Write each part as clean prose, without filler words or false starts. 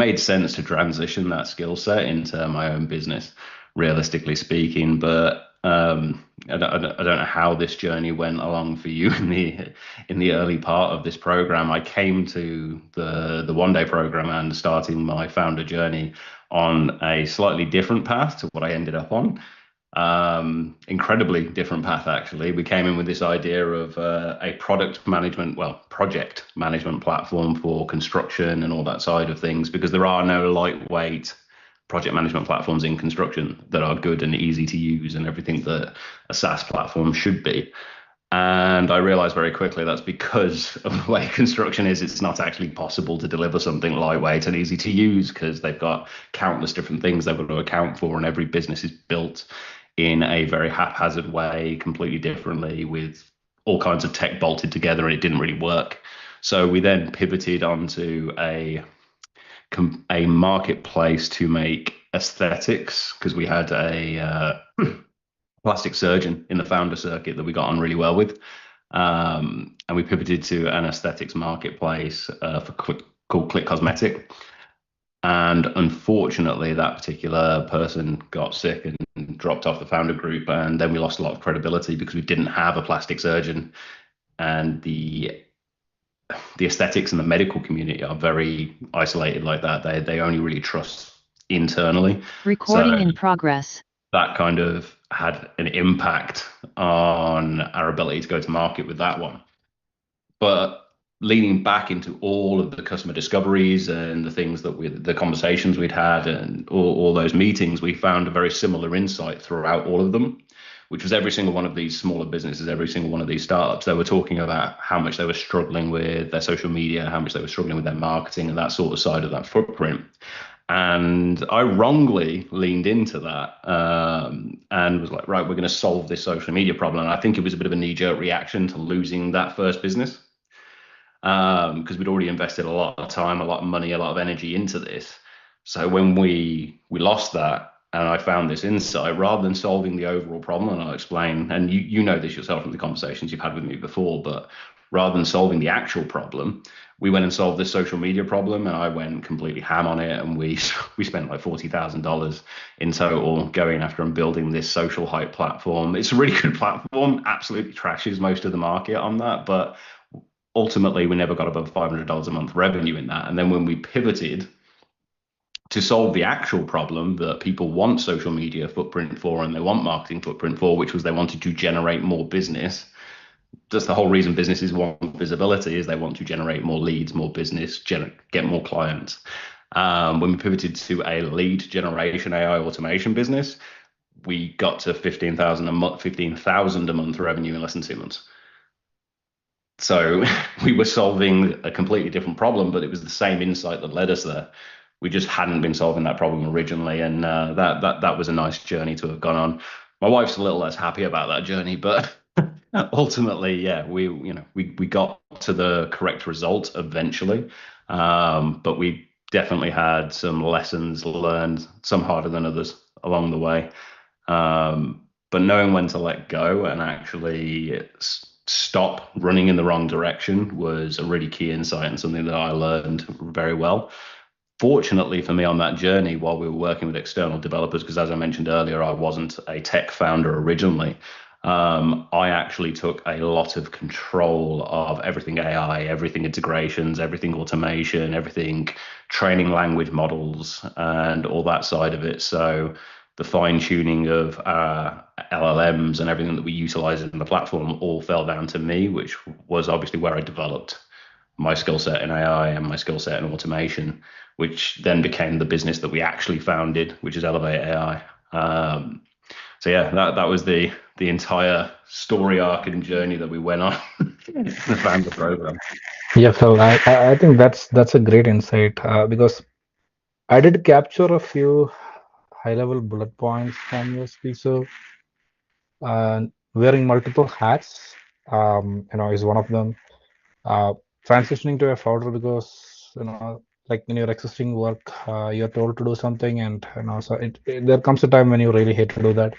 made sense to transition that skill set into my own business, realistically speaking. But I don't know how this journey went along for you in the early part of this program. I came to the one day program and starting my founder journey on a slightly different path to what I ended up on. Incredibly different path, actually. We came in with this idea of a project management platform for construction and all that side of things, because there are no lightweight project management platforms in construction that are good and easy to use and everything that a SaaS platform should be. And I realized very quickly that's because of the way construction is. It's not actually possible to deliver something lightweight and easy to use because they've got countless different things they've got to account for, and every business is built in a very haphazard way, completely differently, with all kinds of tech bolted together, and it didn't really work. So we then pivoted onto a marketplace to make aesthetics, because we had a plastic surgeon in the founder circuit that we got on really well with. And we pivoted to an aesthetics marketplace called Click Cosmetic. And unfortunately, that particular person got sick and dropped off the founder group. And then we lost a lot of credibility because we didn't have a plastic surgeon. And the aesthetics and the medical community are very isolated like that. They only really trust internally. Recording in progress. That kind of had an impact on our ability to go to market with that one. But leaning back into all of the customer discoveries and the things the conversations we'd had and all those meetings, we found a very similar insight throughout all of them, which was every single one of these smaller businesses, every single one of these startups, they were talking about how much they were struggling with their social media, how much they were struggling with their marketing and that sort of side of that footprint. And I wrongly leaned into that and was like, right, we're going to solve this social media problem. And I think it was a bit of a knee-jerk reaction to losing that first business, because we'd already invested a lot of time, a lot of money, a lot of energy into this. So when we lost that, and I found this insight, rather than solving the overall problem, and I'll explain, and you know this yourself from the conversations you've had with me before, but rather than solving the actual problem, we went and solved this social media problem, and I went completely ham on it, and we spent like $40,000 in total going after and building this social hype platform. It's a really good platform, absolutely trashes most of the market on that, but ultimately we never got above $500 a month revenue in that. And then when we pivoted to solve the actual problem that people want social media footprint for and they want marketing footprint for, which was they wanted to generate more business. That's the whole reason businesses want visibility, is they want to generate more leads, more business, get more clients. When we pivoted to a lead generation AI automation business, we got to 15,000 a month revenue in less than 2 months. So we were solving a completely different problem, but it was the same insight that led us there. We just hadn't been solving that problem originally, and that was a nice journey to have gone on. My wife's a little less happy about that journey, but ultimately, yeah, we got to the correct result eventually. But we definitely had some lessons learned, some harder than others along the way. But knowing when to let go and actually stop running in the wrong direction was a really key insight and something that I learned very well. Fortunately for me on that journey, while we were working with external developers, because as I mentioned earlier, I wasn't a tech founder originally, I actually took a lot of control of everything AI, everything integrations, everything automation, everything training language models, and all that side of it. So the fine tuning of LLMs and everything that we utilize in the platform all fell down to me, which was obviously where I developed my skill set in AI and my skill set in automation, which then became the business that we actually founded, which is Elevate AI. So yeah, that was the entire story arc and journey that we went on in the founder program. Yeah, Phil, I think that's a great insight because I did capture a few high-level bullet points from your speech. So wearing multiple hats, is one of them. Transitioning to a founder because, like in your existing work, you're told to do something, and so there comes a time when you really hate to do that.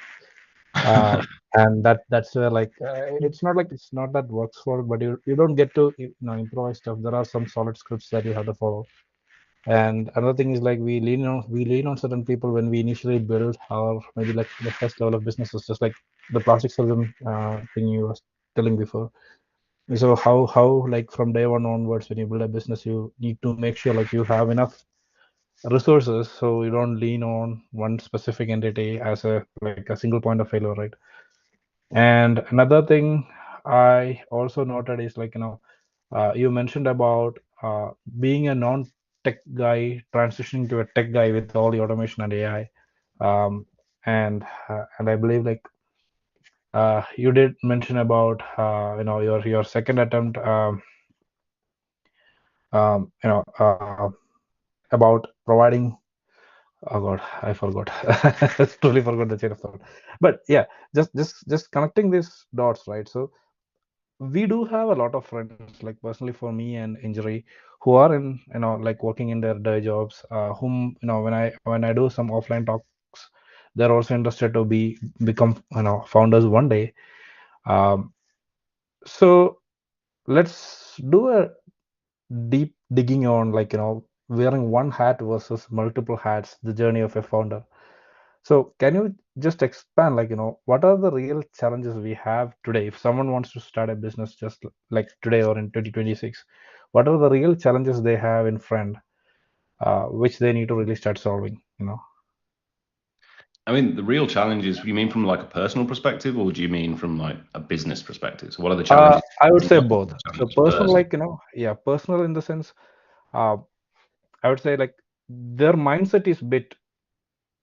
And that's where it's not that works for, but you don't get to improvise stuff. There are some solid scripts that you have to follow. And another thing is like we lean on certain people when we initially build our maybe like the first level of businesses, just like the plastic surgeon thing you was telling before. So how like from day one onwards, when you build a business, you need to make sure like you have enough resources so you don't lean on one specific entity as a like a single point of failure, right? And another thing I also noted is like, you mentioned about being a non-tech guy transitioning to a tech guy with all the automation and AI. Um, and I believe like you did mention about your second attempt about providing. Oh God, I forgot. Totally forgot the chain of thought. But yeah, just connecting these dots, right? So we do have a lot of friends, like personally for me and Injury, who are in like working in their day jobs. Whom when I do some offline talks, they're also interested to become founders one day. Um, so let's do a deep digging on like wearing one hat versus multiple hats, the journey of a founder. So can you just expand, like, what are the real challenges we have today? If someone wants to start a business just like today or in 2026, what are the real challenges they have in front, which they need to really start solving? I mean, the real challenge is, you mean from like a personal perspective, or do you mean from like a business perspective? So what are the challenges? I would say What are both. the So challenges personal, first? like, yeah, personal in the sense, uh, I would say like their mindset is bit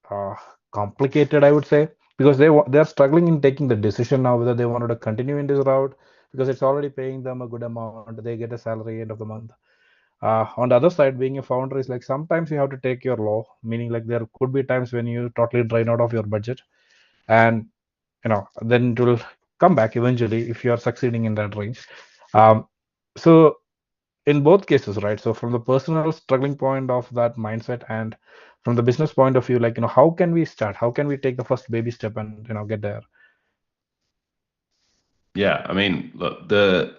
uh, complicated, I would say, because they're struggling in taking the decision now whether they wanted to continue in this route because it's already paying them a good amount. They get a salary end of the month. On the other side, being a founder is like sometimes you have to take your law, meaning like there could be times when you totally drain out of your budget, and then it will come back eventually if you are succeeding in that range. Um, so in both cases, right? So from the personal struggling point of that mindset and from the business point of view, like, how can we start? How can we take the first baby step and, get there? Yeah, I mean, look, the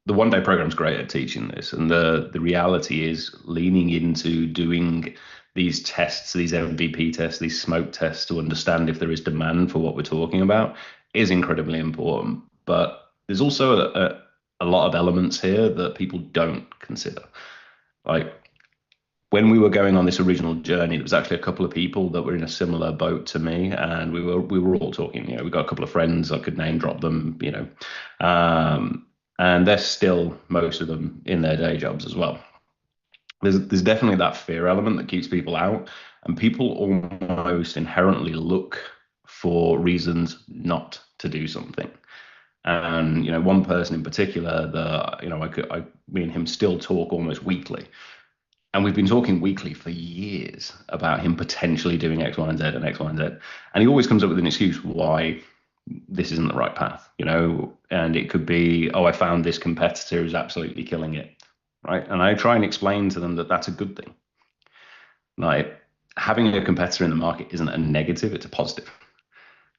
one day program's great at teaching this, and the reality is leaning into doing these tests, these MVP tests, these smoke tests to understand if there is demand for what we're talking about is incredibly important. But there's also a lot of elements here that people don't consider. Like when we were going on this original journey, there was actually a couple of people that were in a similar boat to me, and we were all talking. We got a couple of friends. I could name drop them. And they're still, most of them, in their day jobs as well. There's definitely that fear element that keeps people out, and people almost inherently look for reasons not to do something. And one person in particular that me and him still talk almost weekly, and we've been talking weekly for years about him potentially doing X, Y, and Z and X, Y, and Z. And he always comes up with an excuse why this isn't the right path, and it could be, oh, I found this competitor who's absolutely killing it. Right. And I try and explain to them that that's a good thing. Like having a competitor in the market isn't a negative, it's a positive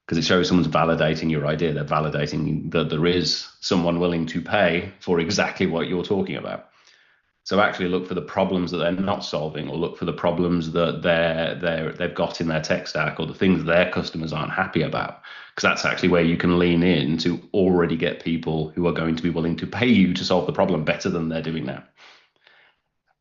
because it shows someone's validating your idea. They're validating that there is someone willing to pay for exactly what you're talking about. So actually look for the problems that they're not solving, or look for the problems that they've got in their tech stack, or the things their customers aren't happy about. Because that's actually where you can lean in to already get people who are going to be willing to pay you to solve the problem better than they're doing now.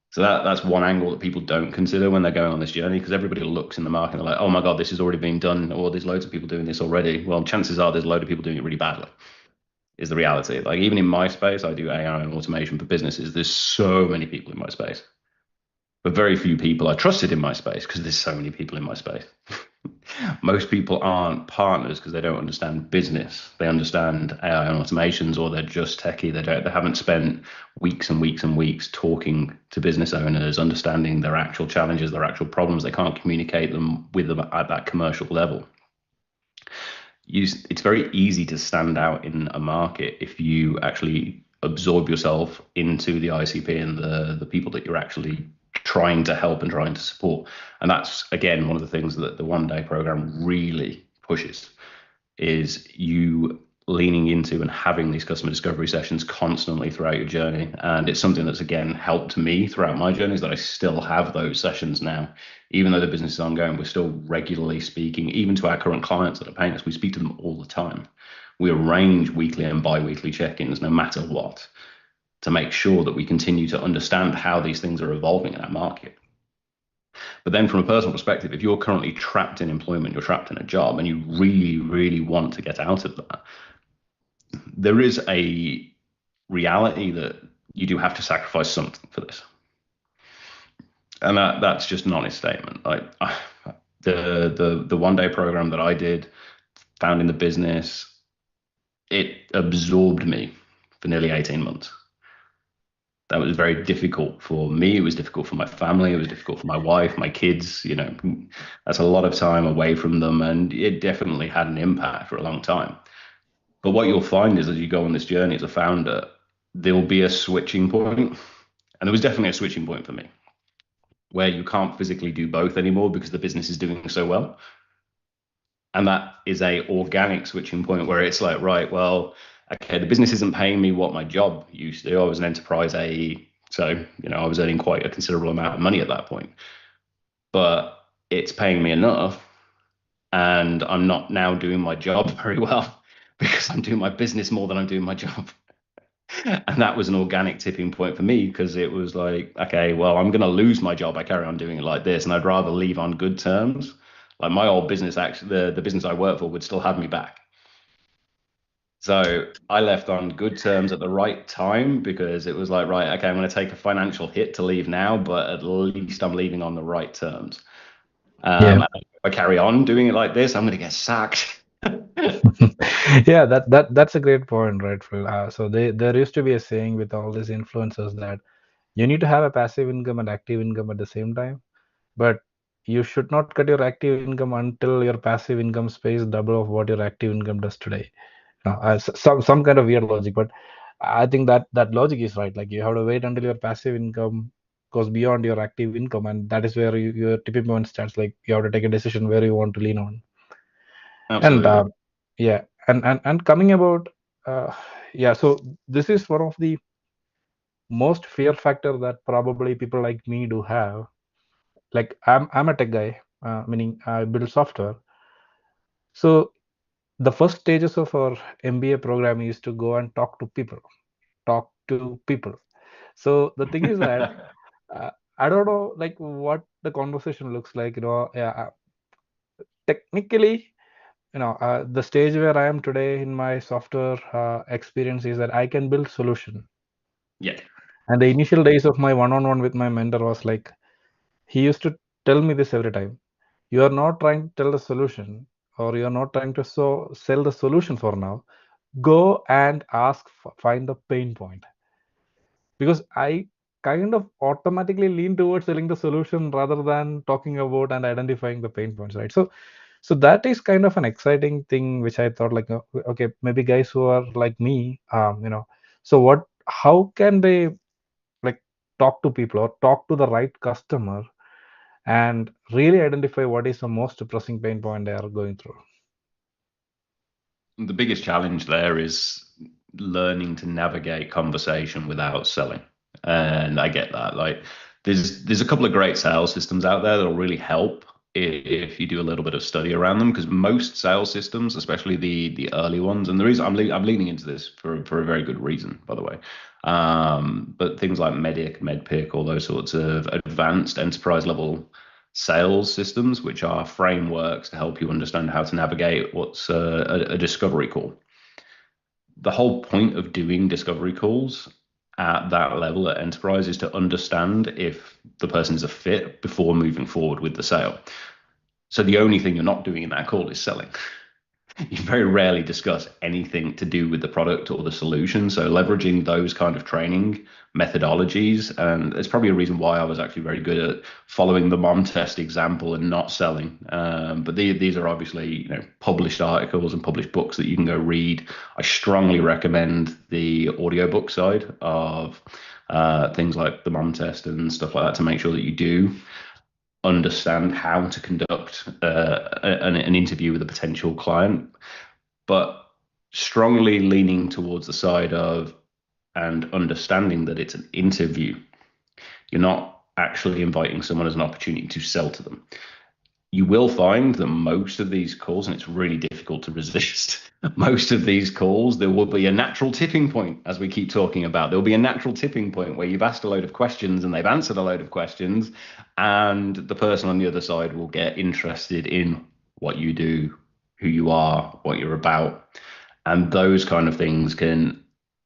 So that's one angle that people don't consider when they're going on this journey, because everybody looks in the market and they're like, oh my God, this has already been done, or there's loads of people doing this already. Well, chances are there's a load of people doing it really badly, is the reality. Like even in my space, I do AI and automation for businesses. There's so many people in my space, but very few people are trusted in my space because there's so many people in my space. Most people aren't partners because they don't understand business. They understand AI and automations, or they're just techie. They haven't spent weeks and weeks and weeks talking to business owners, understanding their actual challenges, their actual problems. They can't communicate them with them at that commercial level. It's very easy to stand out in a market if you actually absorb yourself into the ICP and the people that you're actually trying to help and trying to support. And that's, again, one of the things that the one day program really pushes is you leaning into and having these customer discovery sessions constantly throughout your journey. And it's something that's, again, helped me throughout my journeys, that I still have those sessions now. Even though the business is ongoing, we're still regularly speaking, even to our current clients that are paying us. We speak to them all the time. We arrange weekly and bi-weekly check-ins, no matter what, to make sure that we continue to understand how these things are evolving in our market. But then from a personal perspective, if you're currently trapped in employment, you're trapped in a job, and you really, really want to get out of that, there is a reality that you do have to sacrifice something for this. And that's just an honest statement. Like the 1-day program that I did, founding the business, it absorbed me for nearly 18 months. That was very difficult for me. It was difficult for my family. It was difficult for my wife, my kids. That's a lot of time away from them. And it definitely had an impact for a long time. But what you'll find is, as you go on this journey as a founder, there'll be a switching point. And there was definitely a switching point for me, where you can't physically do both anymore because the business is doing so well. And that is a organic switching point where it's like, right, well, okay, the business isn't paying me what my job used to. I was an enterprise AE, so I was earning quite a considerable amount of money at that point. But it's paying me enough, and I'm not now doing my job very well because I'm doing my business more than I'm doing my job. And that was an organic tipping point for me, because it was like, okay, well, I'm going to lose my job. I carry on doing it like this, and I'd rather leave on good terms. Like my old business, actually, the business I work for would still have me back. So I left on good terms at the right time, because it was like, right, okay, I'm going to take a financial hit to leave now, but at least I'm leaving on the right terms. If I carry on doing it like this, I'm going to get sacked. Yeah, that's a great point, right, Phil? So there used to be a saying with all these influencers that you need to have a passive income and active income at the same time, but you should not cut your active income until your passive income pays double of what your active income does today. Some kind of weird logic, but I think that logic is right. Like you have to wait until your passive income goes beyond your active income, and that is where your tipping point starts. Like you have to take a decision where you want to lean on. Absolutely. And coming about so this is one of the most fear factor that probably people like me do have. Like I'm a tech guy, meaning I build software. So the first stages of our MBA program is to go and talk to people. So the thing is that I don't know like what the conversation looks like. Technically, the stage where I am today in my software experience is that I can build solution. Yeah. And the initial days of my one-on-one with my mentor was like, he used to tell me this every time. You are not trying to tell the solution, or you are not trying to sell the solution for now. Go and find the pain point. Because I kind of automatically lean towards selling the solution rather than talking about and identifying the pain points, right? So that is kind of an exciting thing, which I thought like, okay, maybe guys who are like me, so how can they like talk to people or talk to the right customer and really identify what is the most pressing pain point they are going through? The biggest challenge there is learning to navigate conversation without selling. And I get that. Like there's a couple of great sales systems out there that'll really help if you do a little bit of study around them, because most sales systems, especially the early ones, and the reason I'm leaning into this for a very good reason, by the way. But things like Medpic, all those sorts of advanced enterprise level sales systems, which are frameworks to help you understand how to navigate what's a discovery call. The whole point of doing discovery calls at that level at enterprise is to understand if the person's a fit before moving forward with the sale. So the only thing you're not doing in that call is selling. You very rarely discuss anything to do with the product or the solution. So leveraging those kind of training methodologies, and it's probably a reason why I was actually very good at following the mom test example and not selling. But these are obviously published articles and published books that you can go read. I strongly recommend the audiobook side of things like the mom test and stuff like that, to make sure that you do understand how to conduct an interview with a potential client. But strongly leaning towards the side of and understanding that it's an interview. You're not actually inviting someone as an opportunity to sell to them. You will find that most of these calls, and it's really difficult to resist, most of these calls, there will be a natural tipping point, as we keep talking about. There'll be a natural tipping point where you've asked a load of questions and they've answered a load of questions, and the person on the other side will get interested in what you do, who you are, what you're about. And those kind of things can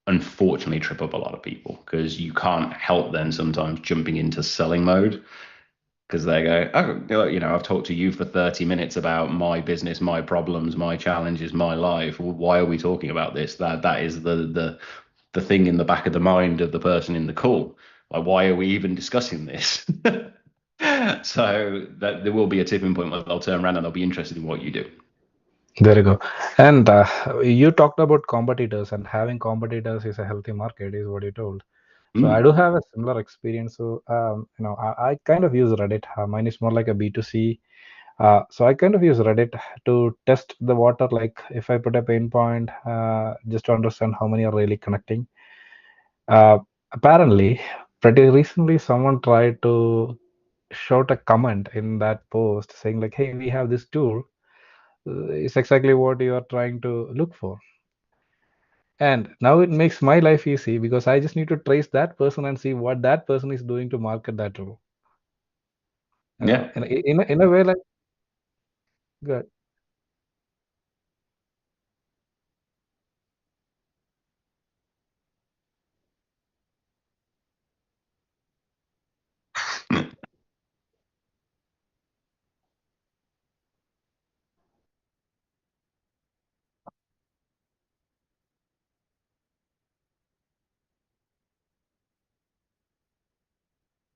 unfortunately trip up a lot of people because you can't help then sometimes jumping into selling mode because they go, oh, I've talked to you for 30 minutes about my business, my problems, my challenges, my life. Why are we talking about this? That is the thing in the back of the mind of the person in the call. Like, why are we even discussing this? So that there will be a tipping point where they'll turn around and they'll be interested in what you do. There you go. And you talked about competitors, and having competitors is a healthy market, is what you told. So I do have a similar experience. So I kind of use Reddit. Mine is more like a B2C. So I kind of use Reddit to test the water. Like if I put a pain point, just to understand how many are really connecting. Apparently, pretty recently, someone tried to shout a comment in that post saying like, "Hey, we have this tool. It's exactly what you are trying to look for." And now it makes my life easy because I just need to trace that person and see what that person is doing to market that tool. Yeah. In a way, like, good.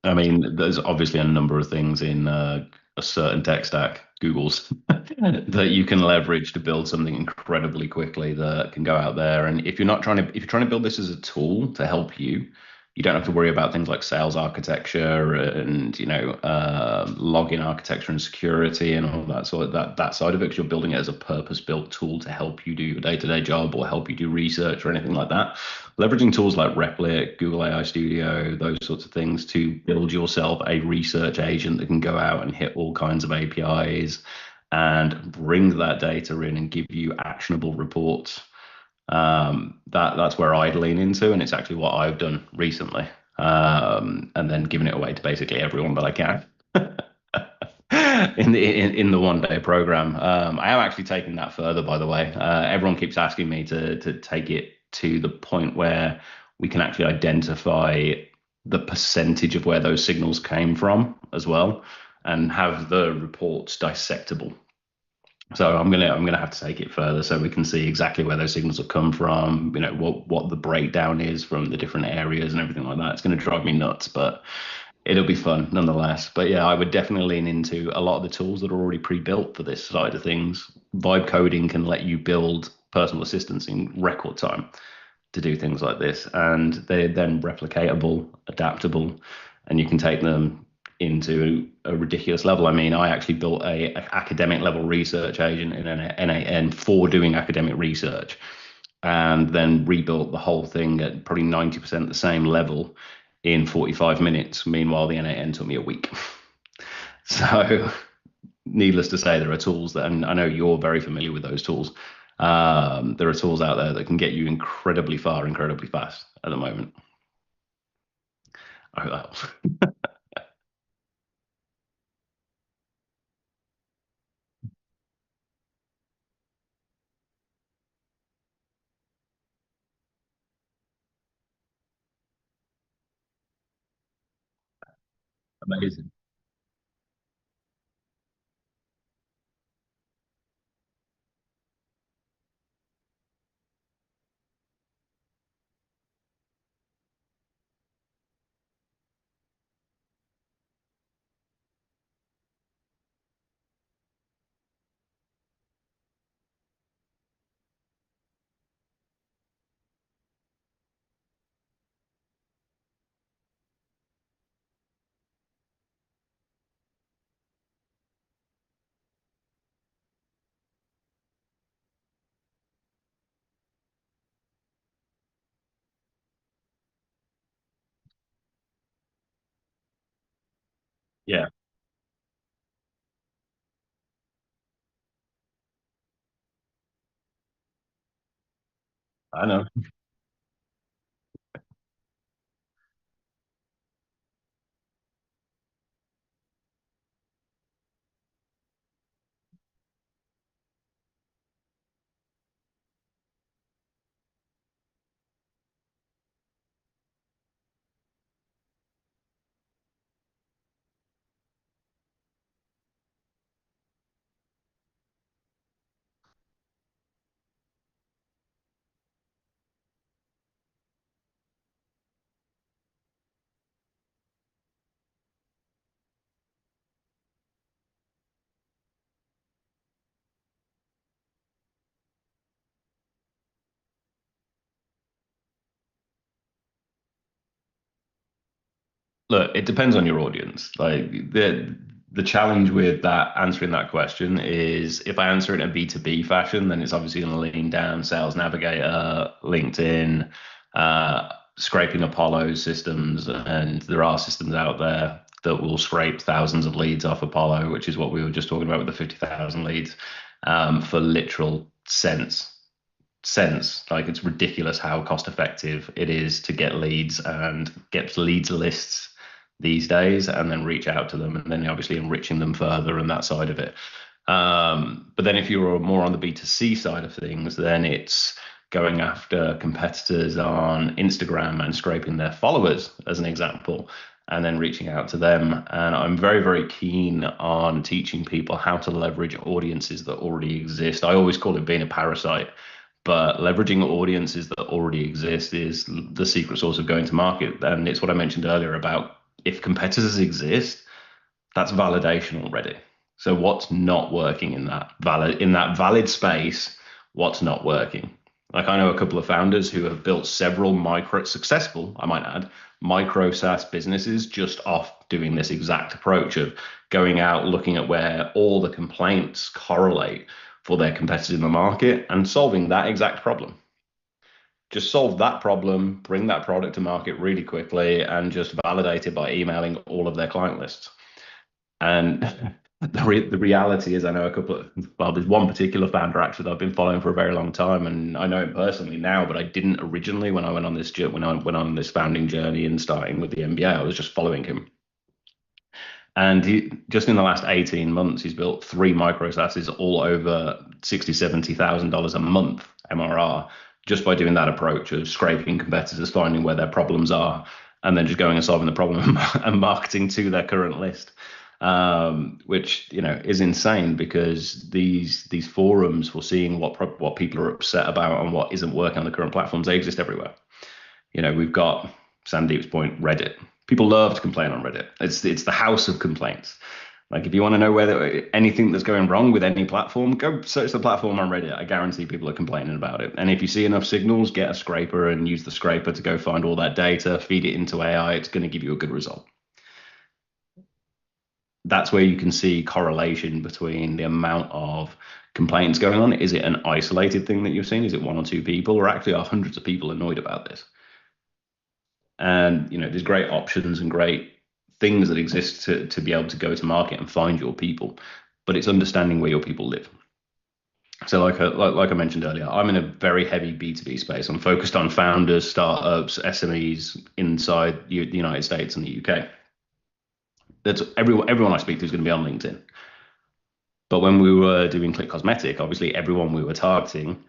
I mean, there's obviously a number of things in a certain tech stack, Google's, that you can leverage to build something incredibly quickly that can go out there. And if you're trying to build this as a tool to help you, you don't have to worry about things like sales architecture and login architecture and security and all that sort of that side of it. Because you're building it as a purpose-built tool to help you do your day-to-day job or help you do research or anything like that. Leveraging tools like Replit, Google AI Studio, those sorts of things to build yourself a research agent that can go out and hit all kinds of APIs and bring that data in and give you actionable reports. That's where I'd lean into, and it's actually what I've done recently. And then giving it away to basically everyone that I can in the 1 day program. I am actually taking that further, by the way. Everyone keeps asking me to take it to the point where we can actually identify the percentage of where those signals came from as well, and have the reports dissectable. So I'm gonna have to take it further so we can see exactly where those signals have come from. What the breakdown is from the different areas and everything like that. It's gonna drive me nuts, but it'll be fun nonetheless. But yeah, I would definitely lean into a lot of the tools that are already pre-built for this side of things. Vibe coding can let you build personal assistants in record time to do things like this, and they're then replicatable, adaptable, and you can take them into a ridiculous level. I mean, I actually built a academic level research agent in an NAN for doing academic research, and then rebuilt the whole thing at probably 90% the same level in 45 minutes. Meanwhile, the NAN took me a week. So, needless to say, there are tools that, and I know you're very familiar with those tools. There are tools out there that can get you incredibly far, incredibly fast at the moment. I hope that helps. Amazing. Yeah, I know. Look, it depends on your audience. Like the challenge with that answering that question is if I answer it in a B2B fashion, then it's obviously going to lean down Sales Navigator, LinkedIn, scraping Apollo systems, and there are systems out there that will scrape thousands of leads off Apollo, which is what we were just talking about with the 50,000 leads, for literal cents. Like it's ridiculous how cost effective it is to get leads and get leads lists these days and then reach out to them and then obviously enriching them further and that side of it. But then if you're more on the B2C side of things, then it's going after competitors on Instagram and scraping their followers as an example and then reaching out to them. And I'm very, very keen on teaching people how to leverage audiences that already exist. I always call it being a parasite, but leveraging audiences that already exist is the secret sauce of going to market. And it's what I mentioned earlier about if competitors exist, that's validation already. So what's not working in that valid space? What's not working? Like I know a couple of founders who have built several successful, I might add, micro SaaS businesses just off doing this exact approach of going out, looking at where all the complaints correlate for their competitors in the market and solving that exact problem. Just solve that problem, bring that product to market really quickly, and just validate it by emailing all of their client lists. And the reality is, I know a couple of, well, there's one particular founder actually that I've been following for a very long time, and I know him personally now, but I didn't originally when I went on this founding journey and starting with the MBA. I was just following him. And just in the last 18 months, he's built three micro SaaSes all over $60,000-$70,000 a month MRR just by doing that approach of scraping competitors, finding where their problems are, and then just going and solving the problem and marketing to their current list. Which is insane because these forums for seeing what people are upset about and what isn't working on the current platforms, they exist everywhere. We've got Sandeep's point, Reddit. People love to complain on Reddit. It's the house of complaints. Like if you want to know whether anything that's going wrong with any platform, go search the platform on Reddit. I guarantee people are complaining about it. And if you see enough signals, get a scraper and use the scraper to go find all that data, feed it into AI. It's going to give you a good result. That's where you can see correlation between the amount of complaints going on. Is it an isolated thing that you've seen? Is it one or two people, or actually are hundreds of people annoyed about this? And there's great options and great things that exist to be able to go to market and find your people, but it's understanding where your people live. So like I mentioned earlier, I'm in a very heavy B2B space. I'm focused on founders, startups, SMEs inside the United States and the UK. That's everyone I speak to is going to be on LinkedIn. But when we were doing Click Cosmetic, obviously everyone we were targeting,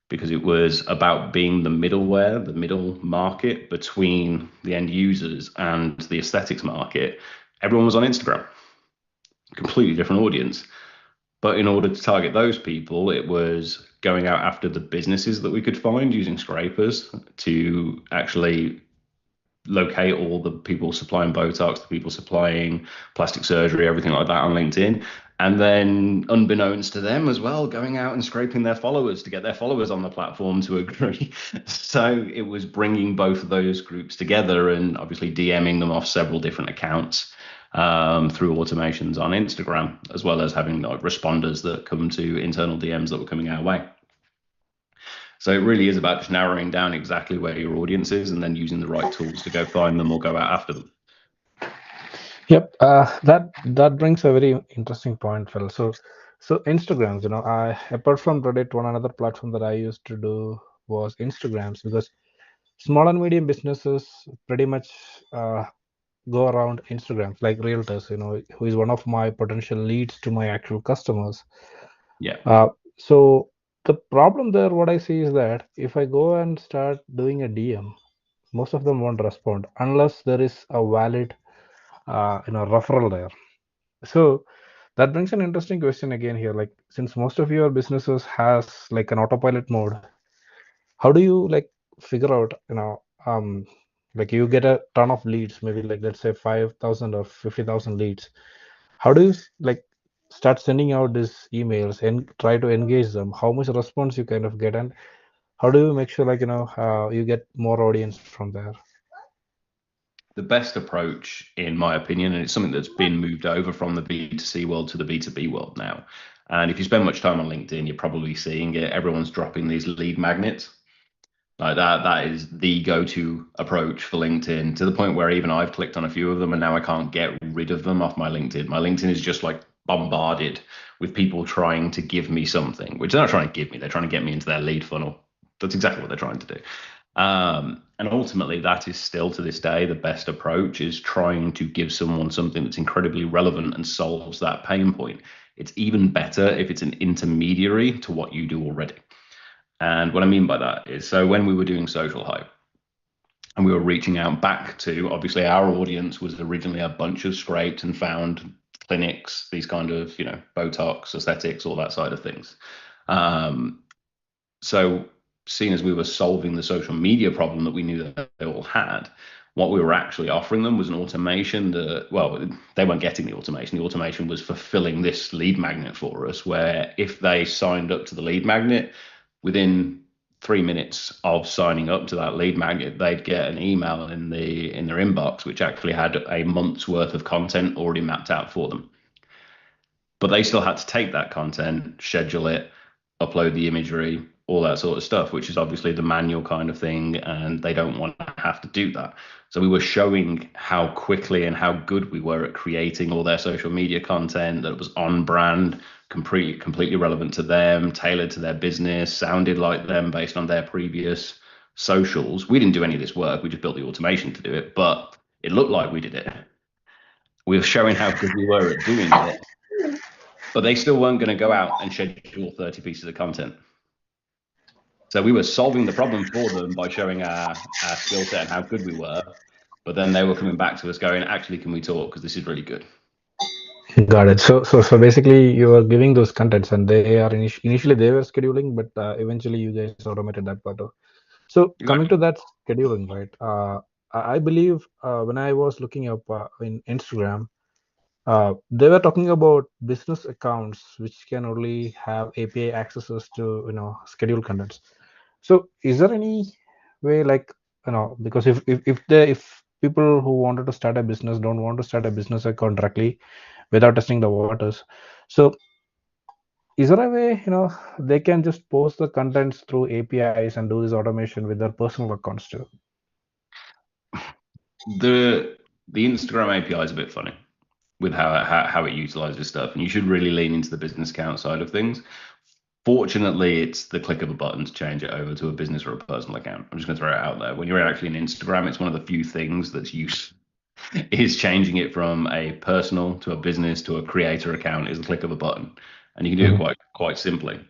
because it was about being the middleware, the middle market between the end users and the aesthetics market, everyone was on Instagram. Completely different audience. But in order to target those people, it was going out after the businesses that we could find using scrapers to actually locate all the people supplying Botox, the people supplying plastic surgery, everything like that on LinkedIn. And then unbeknownst to them as well, going out and scraping their followers to get their followers on the platform to agree. So it was bringing both of those groups together and obviously DMing them off several different accounts through automations on Instagram, as well as having like responders that come to internal DMs that were coming our way. So it really is about just narrowing down exactly where your audience is and then using the right tools to go find them or go out after them. Yep, that brings a very interesting point, Phil. So Instagrams, I apart from Reddit, one another platform that I used to do was Instagrams because small and medium businesses pretty much go around Instagrams, like realtors, who is one of my potential leads to my actual customers. Yeah. So the problem there, what I see is that if I go and start doing a DM, most of them won't respond unless there is a valid, referral there. So that brings an interesting question again here. Like, since most of your businesses has like an autopilot mode, how do you like figure out, like you get a ton of leads, maybe like let's say 5,000 or 50,000 leads. How do you like start sending out these emails and try to engage them? How much response you kind of get, and how do you make sure like you get more audience from there? The best approach, in my opinion, and it's something that's been moved over from the B2C world to the B2B world now. And if you spend much time on LinkedIn, you're probably seeing it. Everyone's dropping these lead magnets. Like that is the go-to approach for LinkedIn, to the point where even I've clicked on a few of them and now I can't get rid of them off my LinkedIn. My LinkedIn is just like bombarded with people trying to give me something, which they're not trying to give me, they're trying to get me into their lead funnel. That's exactly what they're trying to do. And ultimately, that is still to this day the best approach, is trying to give someone something that's incredibly relevant and solves that pain point. It's even better if it's an intermediary to what you do already. And what I mean by that is, so when we were doing Social Hype and we were reaching out back to, obviously our audience was originally a bunch of scraped and found clinics, these kind of, Botox, aesthetics, all that side of things. So seeing as we were solving the social media problem that we knew that they all had, what we were actually offering them was an automation that, well, they weren't getting the automation. The automation was fulfilling this lead magnet for us, where if they signed up to the lead magnet, within 3 minutes of signing up to that lead magnet, they'd get an email in their inbox, which actually had a month's worth of content already mapped out for them. But they still had to take that content, schedule it, upload the imagery, all that sort of stuff, which is obviously the manual kind of thing, and they don't want to have to do that. So we were showing how quickly and how good we were at creating all their social media content, that it was on brand, completely relevant to them, tailored to their business, sounded like them based on their previous socials. We didn't do any of this work. We just built the automation to do it, but it looked like we did it. We were showing how good we were at doing it, but they still weren't going to go out and schedule 30 pieces of content. So we were solving the problem for them by showing our skill set and how good we were. But then they were coming back to us going, actually, can we talk? Because this is really good. Got it. So basically, you are giving those contents, and they are initially they were scheduling, but eventually you guys automated that part. So coming to that scheduling, right? I believe when I was looking up in Instagram, they were talking about business accounts which can only have API accesses to schedule contents. So is there any way, like, because if people who wanted to start a business don't want to start a business account directly without testing the waters, so is there a way they can just post the contents through APIs and do this automation with their personal accounts too? The Instagram API is a bit funny with how it utilizes stuff, and you should really lean into the business account side of things. Fortunately, it's the click of a button to change it over to a business or a personal account. I'm just going to throw it out there. When you're actually in Instagram, it's one of the few things that's useful. Is changing it from a personal to a business to a creator account is a click of a button, and you can do it quite simply.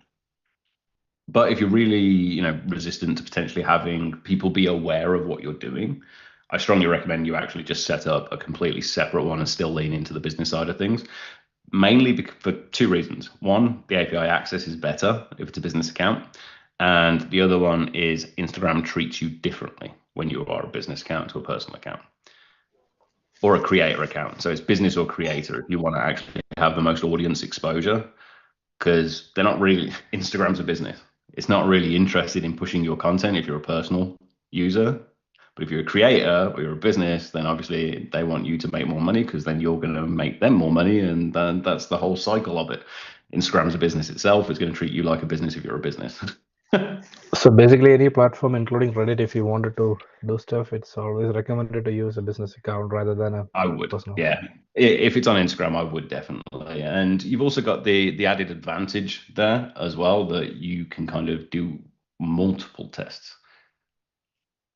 But if you're really, resistant to potentially having people be aware of what you're doing, I strongly recommend you actually just set up a completely separate one and still lean into the business side of things. Mainly for two reasons. One, the API access is better if it's a business account. And the other one is Instagram treats you differently when you are a business account to a personal account or a creator account. So it's business or creator if you want to actually have the most audience exposure, because they're not really, Instagram's a business. It's not really interested in pushing your content if you're a personal user. But if you're a creator or you're a business, then obviously they want you to make more money, because then you're going to make them more money. And then that's the whole cycle of it. Instagram's a business itself. It's going to treat you like a business if you're a business. So basically, any platform, including Reddit, if you wanted to do stuff, it's always recommended to use a business account rather than a I would, personal. yeah. If it's on Instagram, I would definitely. And you've also got the added advantage there as well that you can kind of do multiple tests.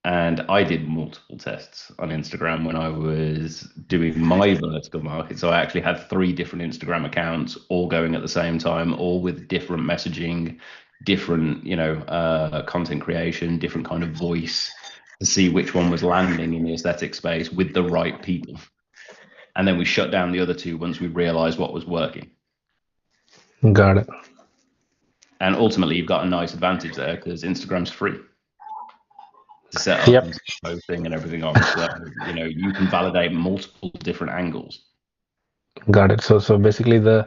And I did multiple tests on Instagram when I was doing my vertical market. So I actually had three different Instagram accounts all going at the same time, all with different messaging, different, content creation, different kind of voice to see which one was landing in the aesthetic space with the right people. And then we shut down the other two once we realized what was working. Got it. And ultimately, you've got a nice advantage there because Instagram's free to set up Yep. and posting and everything on. So, you can validate multiple different angles. Got it. So basically, the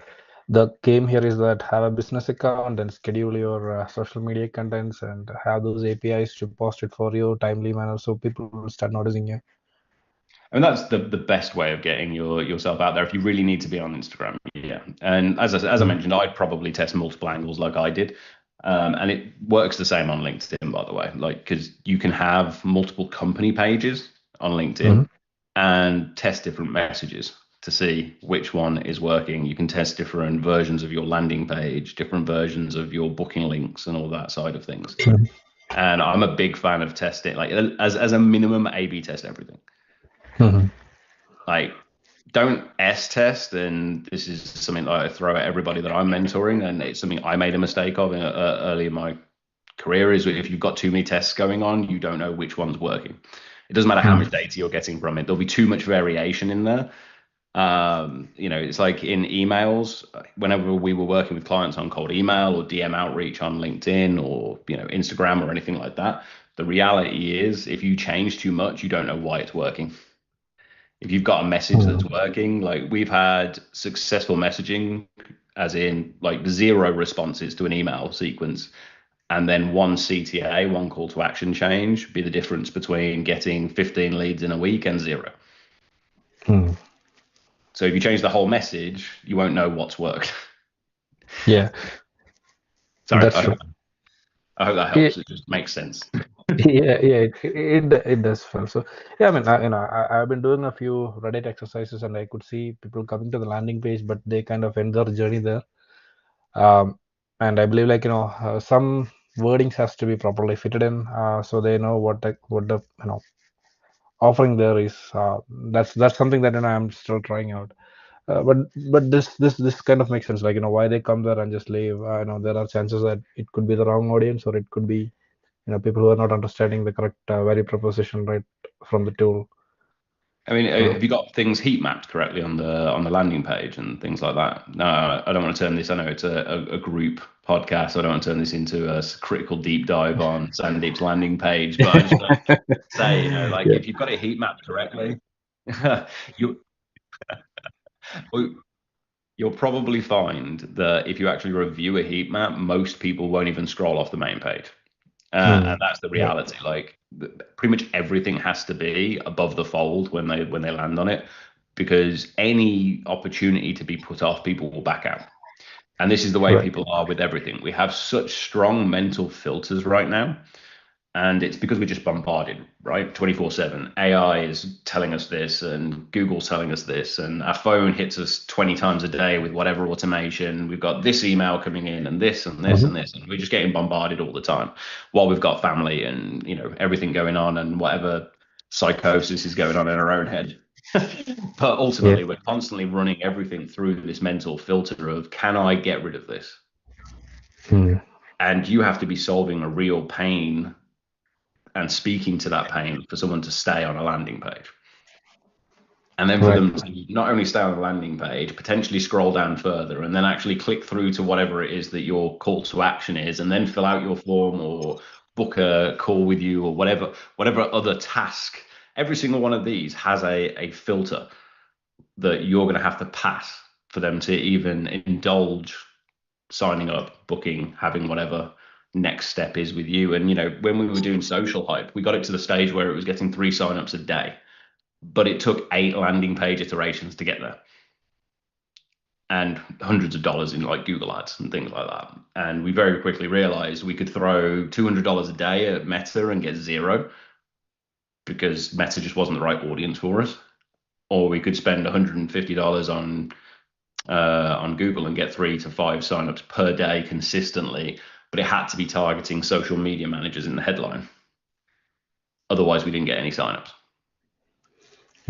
game here is that have a business account and schedule your social media contents and have those APIs to post it for you timely manner, so people will start noticing you. I mean, that's the best way of getting yourself out there if you really need to be on Instagram. Yeah. And as I mentioned, I'd probably test multiple angles like I did. And it works the same on LinkedIn, by the way, because you can have multiple company pages on LinkedIn and test different messages to see which one is working. You can test different versions of your landing page, different versions of your booking links and all that side of things. And I'm a big fan of testing, like as a minimum, A/B test everything. Like, don't S test, and this is something that I throw at everybody that I'm mentoring, and it's something I made a mistake of early in my career, is if you've got too many tests going on, you don't know which one's working. It doesn't matter how much data you're getting from it. There'll be too much variation in there. It's like in emails, whenever we were working with clients on cold email or DM outreach on LinkedIn or, Instagram or anything like that, the reality is if you change too much, you don't know why it's working. If you've got a message that's working, like we've had successful messaging, as in like 0 responses to an email sequence, and then one CTA, one call to action change, be the difference between getting 15 leads in a week and 0. So if you change the whole message, you won't know what's worked. Yeah. Sorry, That's true. I hope that helps. It just makes sense. It does feel so. Yeah, I mean, I've been doing a few Reddit exercises, and I could see people coming to the landing page, but they kind of end their journey there. And I believe, like, some wordings has to be properly fitted in, so they know what the offering there is. That's something that I'm still trying out. But this kind of makes sense, like, why they come there and just leave. There are chances that it could be the wrong audience, or it could be people who are not understanding the correct value proposition right from the tool. I mean, have you got things heat mapped correctly on the landing page and things like that? No, I don't want to turn this. I know it's a group podcast. So I don't want to turn this into a critical deep dive on Sandeep's landing page. But I just want to say, if you've got it heat mapped correctly, you'll probably find that if you actually review a heat map, most people won't even scroll off the main page. And that's the reality. Like pretty much everything has to be above the fold when they land on it, because any opportunity to be put off, people will back out. And this is the way people are with everything. We have such strong mental filters right now. And it's because we're just bombarded, right? 24/7. AI is telling us this, and Google's telling us this, and our phone hits us 20 times a day with whatever automation. We've got this email coming in, and this, and this, and this, and we're just getting bombarded all the time while we've got family and, everything going on and whatever psychosis is going on in our own head. But ultimately, we're constantly running everything through this mental filter of, can I get rid of this? And you have to be solving a real pain and speaking to that pain for someone to stay on a landing page. And then for them to not only stay on the landing page, potentially scroll down further and then actually click through to whatever it is that your call to action is, and then fill out your form or book a call with you or whatever other task. Every single one of these has a filter that you're going to have to pass for them to even indulge signing up, booking, having whatever next step is with you. And when we were doing Social Hype, we got it to the stage where it was getting 3 signups a day, but it took 8 landing page iterations to get there. and hundreds of dollars in like Google ads and things like that. And we very quickly realized we could throw $200 a day at Meta and get zero because Meta just wasn't the right audience for us. Or we could spend $150 on Google and get 3 to 5 signups per day consistently, but it had to be targeting social media managers in the headline. Otherwise, we didn't get any signups.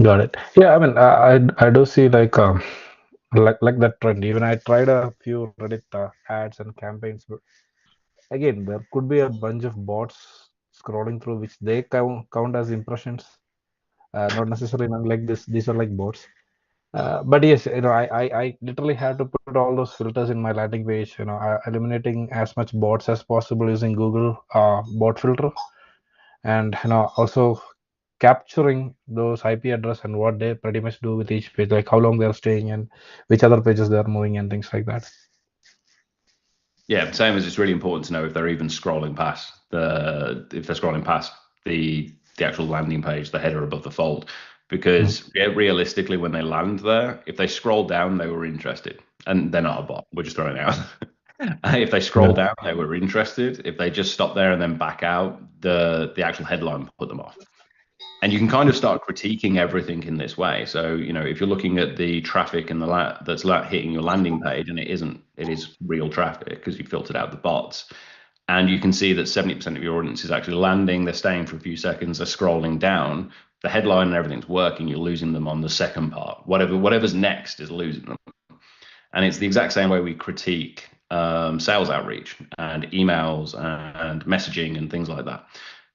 Got it. Yeah, I mean, I do see like that trend. Even I tried a few Reddit ads and campaigns, but again, there could be a bunch of bots scrolling through which they count as impressions. Not necessarily not like this. These are like bots. But yes, I literally had to put all those filters in my landing page. Eliminating as much bots as possible using Google bot filter, and also capturing those IP address and what they pretty much do with each page, like how long they're staying and which other pages they're moving and things like that. Yeah, same as it's really important to know if they're even scrolling past the actual landing page, the header above the fold, because realistically, when they land there, if they scroll down, they were interested, and they're not a bot. We're just throwing it out. If they scroll down, they were interested. If they just stop there and then back out, the actual headline put them off. And you can kind of start critiquing everything in this way. So, if you're looking at the traffic and that's hitting your landing page, and it is real traffic because you filtered out the bots, and you can see that 70% of your audience is actually landing, they're staying for a few seconds, they're scrolling down, the headline and everything's working, you're losing them on the second part. Whatever's next is losing them. And it's the exact same way we critique sales outreach and emails and messaging and things like that.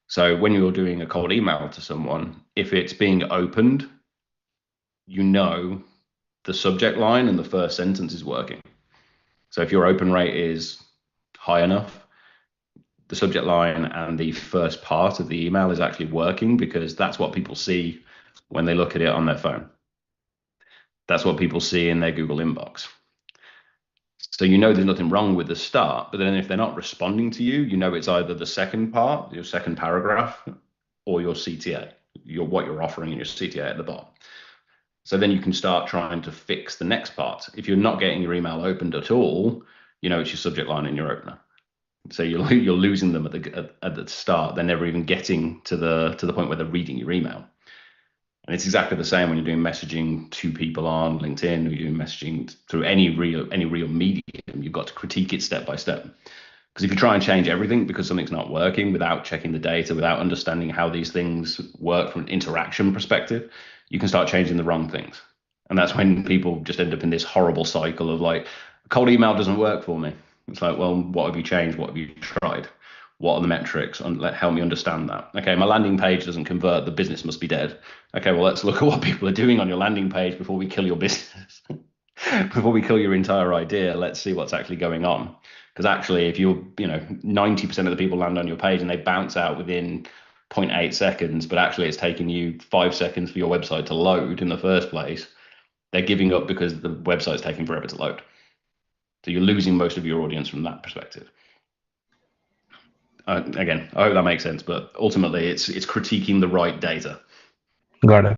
So when you're doing a cold email to someone, if it's being opened, the subject line and the first sentence is working. So if your open rate is high enough, the subject line and the first part of the email is actually working, because that's what people see when they look at it on their phone. That's what people see in their Google inbox. So there's nothing wrong with the start, but then if they're not responding to you, it's either the second part, your second paragraph, or your CTA, what you're offering in your CTA at the bottom. So then you can start trying to fix the next part. If you're not getting your email opened at all, it's your subject line and your opener. So you're losing them at the start. They're never even getting to the point where they're reading your email. And it's exactly the same when you're doing messaging to people on LinkedIn, or you're doing messaging through any real medium. You've got to critique it step by step. Because if you try and change everything because something's not working without checking the data, without understanding how these things work from an interaction perspective, you can start changing the wrong things. And that's when people just end up in this horrible cycle of like, cold email doesn't work for me. It's like, well, what have you changed? What have you tried? What are the metrics? And help me understand that. Okay, my landing page doesn't convert. The business must be dead. Okay, well, let's look at what people are doing on your landing page before we kill your business. Before we kill your entire idea, let's see what's actually going on. Because actually, if 90% of the people land on your page and they bounce out within 0.8 seconds, but actually it's taking you 5 seconds for your website to load in the first place, they're giving up because the website's taking forever to load. So you're losing most of your audience from that perspective. Again, I hope that makes sense, but ultimately it's critiquing the right data. Got it.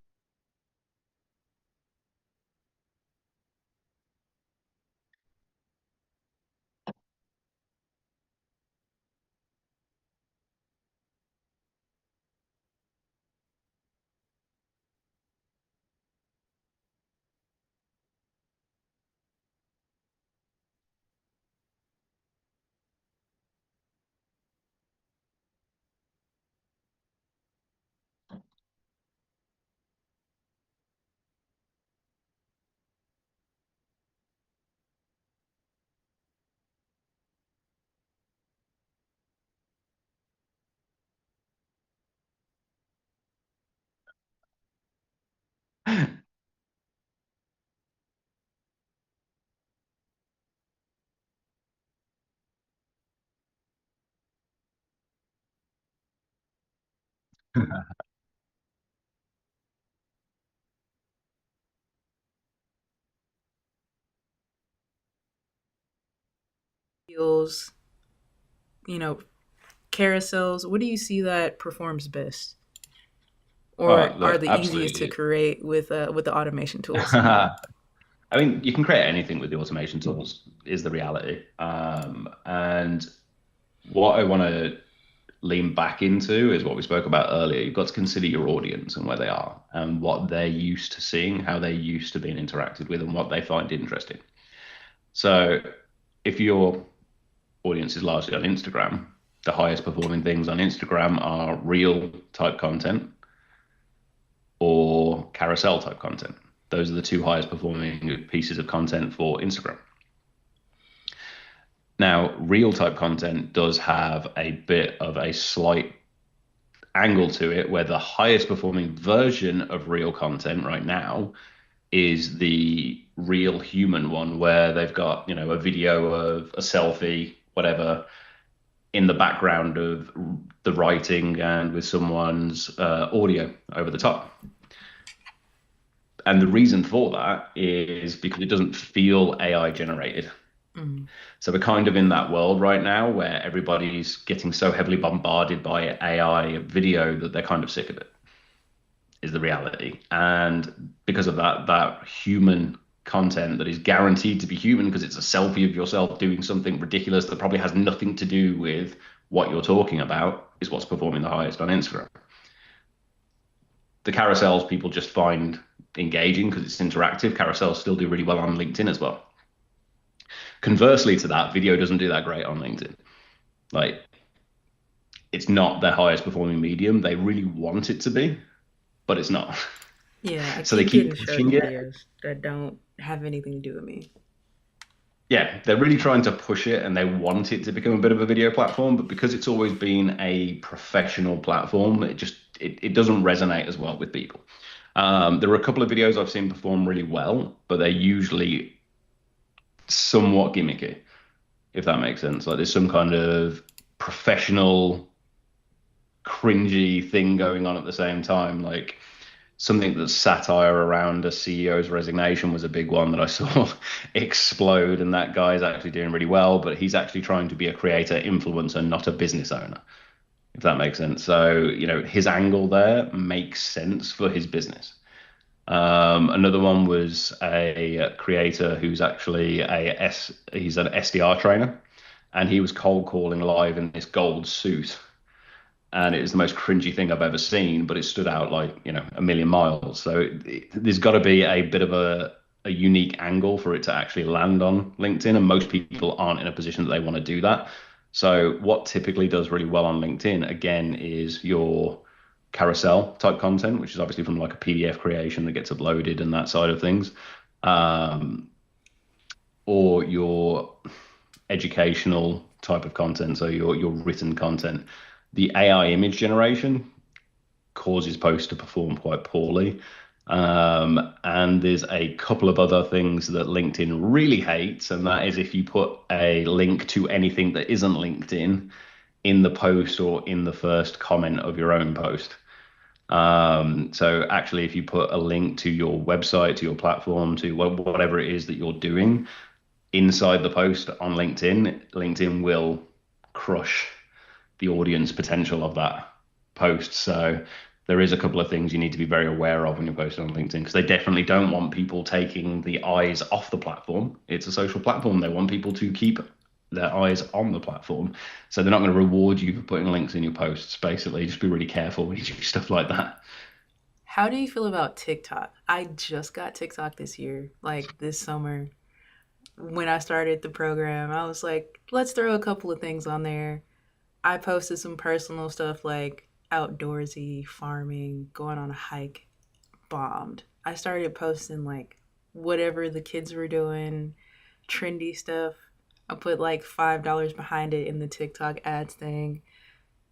Deals, carousels. What do you see that performs best, or are the easiest to create with the automation tools? I mean, you can create anything with the automation tools, is the reality. And what I want to lean back into is what we spoke about earlier. You've got to consider your audience and where they are and what they're used to seeing, how they're used to being interacted with, and what they find interesting. So if your audience is largely on Instagram, the highest performing things on Instagram are reel type content or carousel type content. Those are the two highest performing pieces of content for Instagram. Now, reel type content does have a bit of a slight angle to it, where the highest performing version of reel content right now is the real human one, where they've got, a video of a selfie, whatever, in the background of the writing and with someone's audio over the top. And the reason for that is because it doesn't feel AI generated. So we're kind of in that world right now where everybody's getting so heavily bombarded by AI video that they're kind of sick of it, is the reality. And because of that human content that is guaranteed to be human, because it's a selfie of yourself doing something ridiculous that probably has nothing to do with what you're talking about, is what's performing the highest on Instagram. The carousels people just find engaging because it's interactive. Carousels still do really well on LinkedIn as well. Conversely to that, video doesn't do that great on LinkedIn. Like, it's not their highest performing medium. They really want it to be, but it's not. Yeah, so they keep pushing it. Videos that don't have anything to do with me. Yeah, they're really trying to push it and they want it to become a bit of a video platform, but because it's always been a professional platform, it doesn't resonate as well with people. There are a couple of videos I've seen perform really well, but they're usually somewhat gimmicky, if that makes sense. Like, there's some kind of professional cringy thing going on at the same time. Like, something that's satire around a CEO's resignation was a big one that I saw explode, and that guy's actually doing really well, but he's actually trying to be a creator influencer, not a business owner, if that makes sense. So, his angle there makes sense for his business. Another one was a creator who's actually he's an SDR trainer, and he was cold calling live in this gold suit, and it was the most cringy thing I've ever seen, but it stood out like, a million miles. So there's got to be a bit of a unique angle for it to actually land on LinkedIn, and most people aren't in a position that they want to do that. So what typically does really well on LinkedIn, again, is your carousel type content, which is obviously from like a PDF creation that gets uploaded and that side of things, or your educational type of content, so your written content. The AI image generation causes posts to perform quite poorly, and there's a couple of other things that LinkedIn really hates, and that is if you put a link to anything that isn't LinkedIn in the post or in the first comment of your own post. So actually, if you put a link to your website, to your platform, to whatever it is that you're doing inside the post on LinkedIn, LinkedIn will crush the audience potential of that post. So there is a couple of things you need to be very aware of when you're posting on LinkedIn, because they definitely don't want people taking the eyes off the platform. It's a social platform. They want people to keep their eyes on the platform. So they're not going to reward you for putting links in your posts. Basically, just be really careful when you do stuff like that. How do you feel about TikTok? I just got TikTok this year, like this summer. When I started the program, I was like, let's throw a couple of things on there. I posted some personal stuff like outdoorsy, farming, going on a hike, bombed. I started posting like whatever the kids were doing, trendy stuff. I put like $5 behind it in the TikTok ads thing.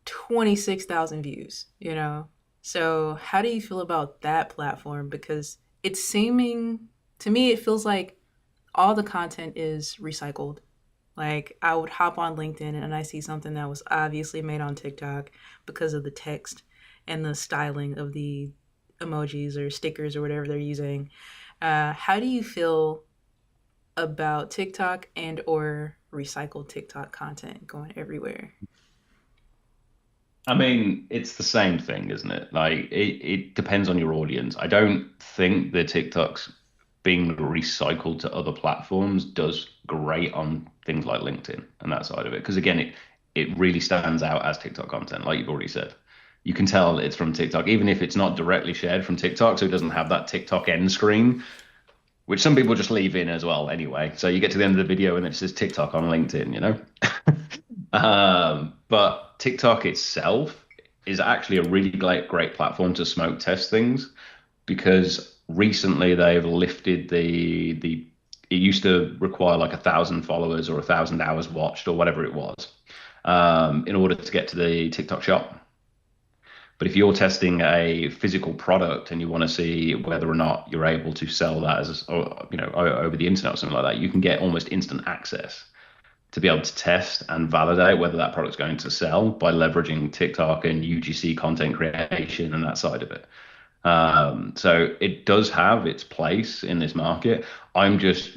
26,000 views, So how do you feel about that platform? Because it's seeming, to me, it feels like all the content is recycled. Like, I would hop on LinkedIn and I see something that was obviously made on TikTok because of the text and the styling of the emojis or stickers or whatever they're using. How do you feel about TikTok and or recycled TikTok content going everywhere? I mean, it's the same thing, isn't it? Like, it depends on your audience. I don't think the TikToks being recycled to other platforms does great on things like LinkedIn and that side of it. Because again, it really stands out as TikTok content, like you've already said. You can tell it's from TikTok, even if it's not directly shared from TikTok, so it doesn't have that TikTok end screen, which some people just leave in as well anyway. So you get to the end of the video and it says TikTok on LinkedIn, you know? But TikTok itself is actually a really great platform to smoke test things, because recently they've lifted it used to require like 1,000 followers or 1,000 hours watched or whatever it was, in order to get to the TikTok shop. But if you're testing a physical product and you want to see whether or not you're able to sell that as, or, you know, over the internet or something like that, you can get almost instant access to be able to test and validate whether that product's going to sell by leveraging TikTok and UGC content creation and that side of it. So it does have its place in this market. I'm just,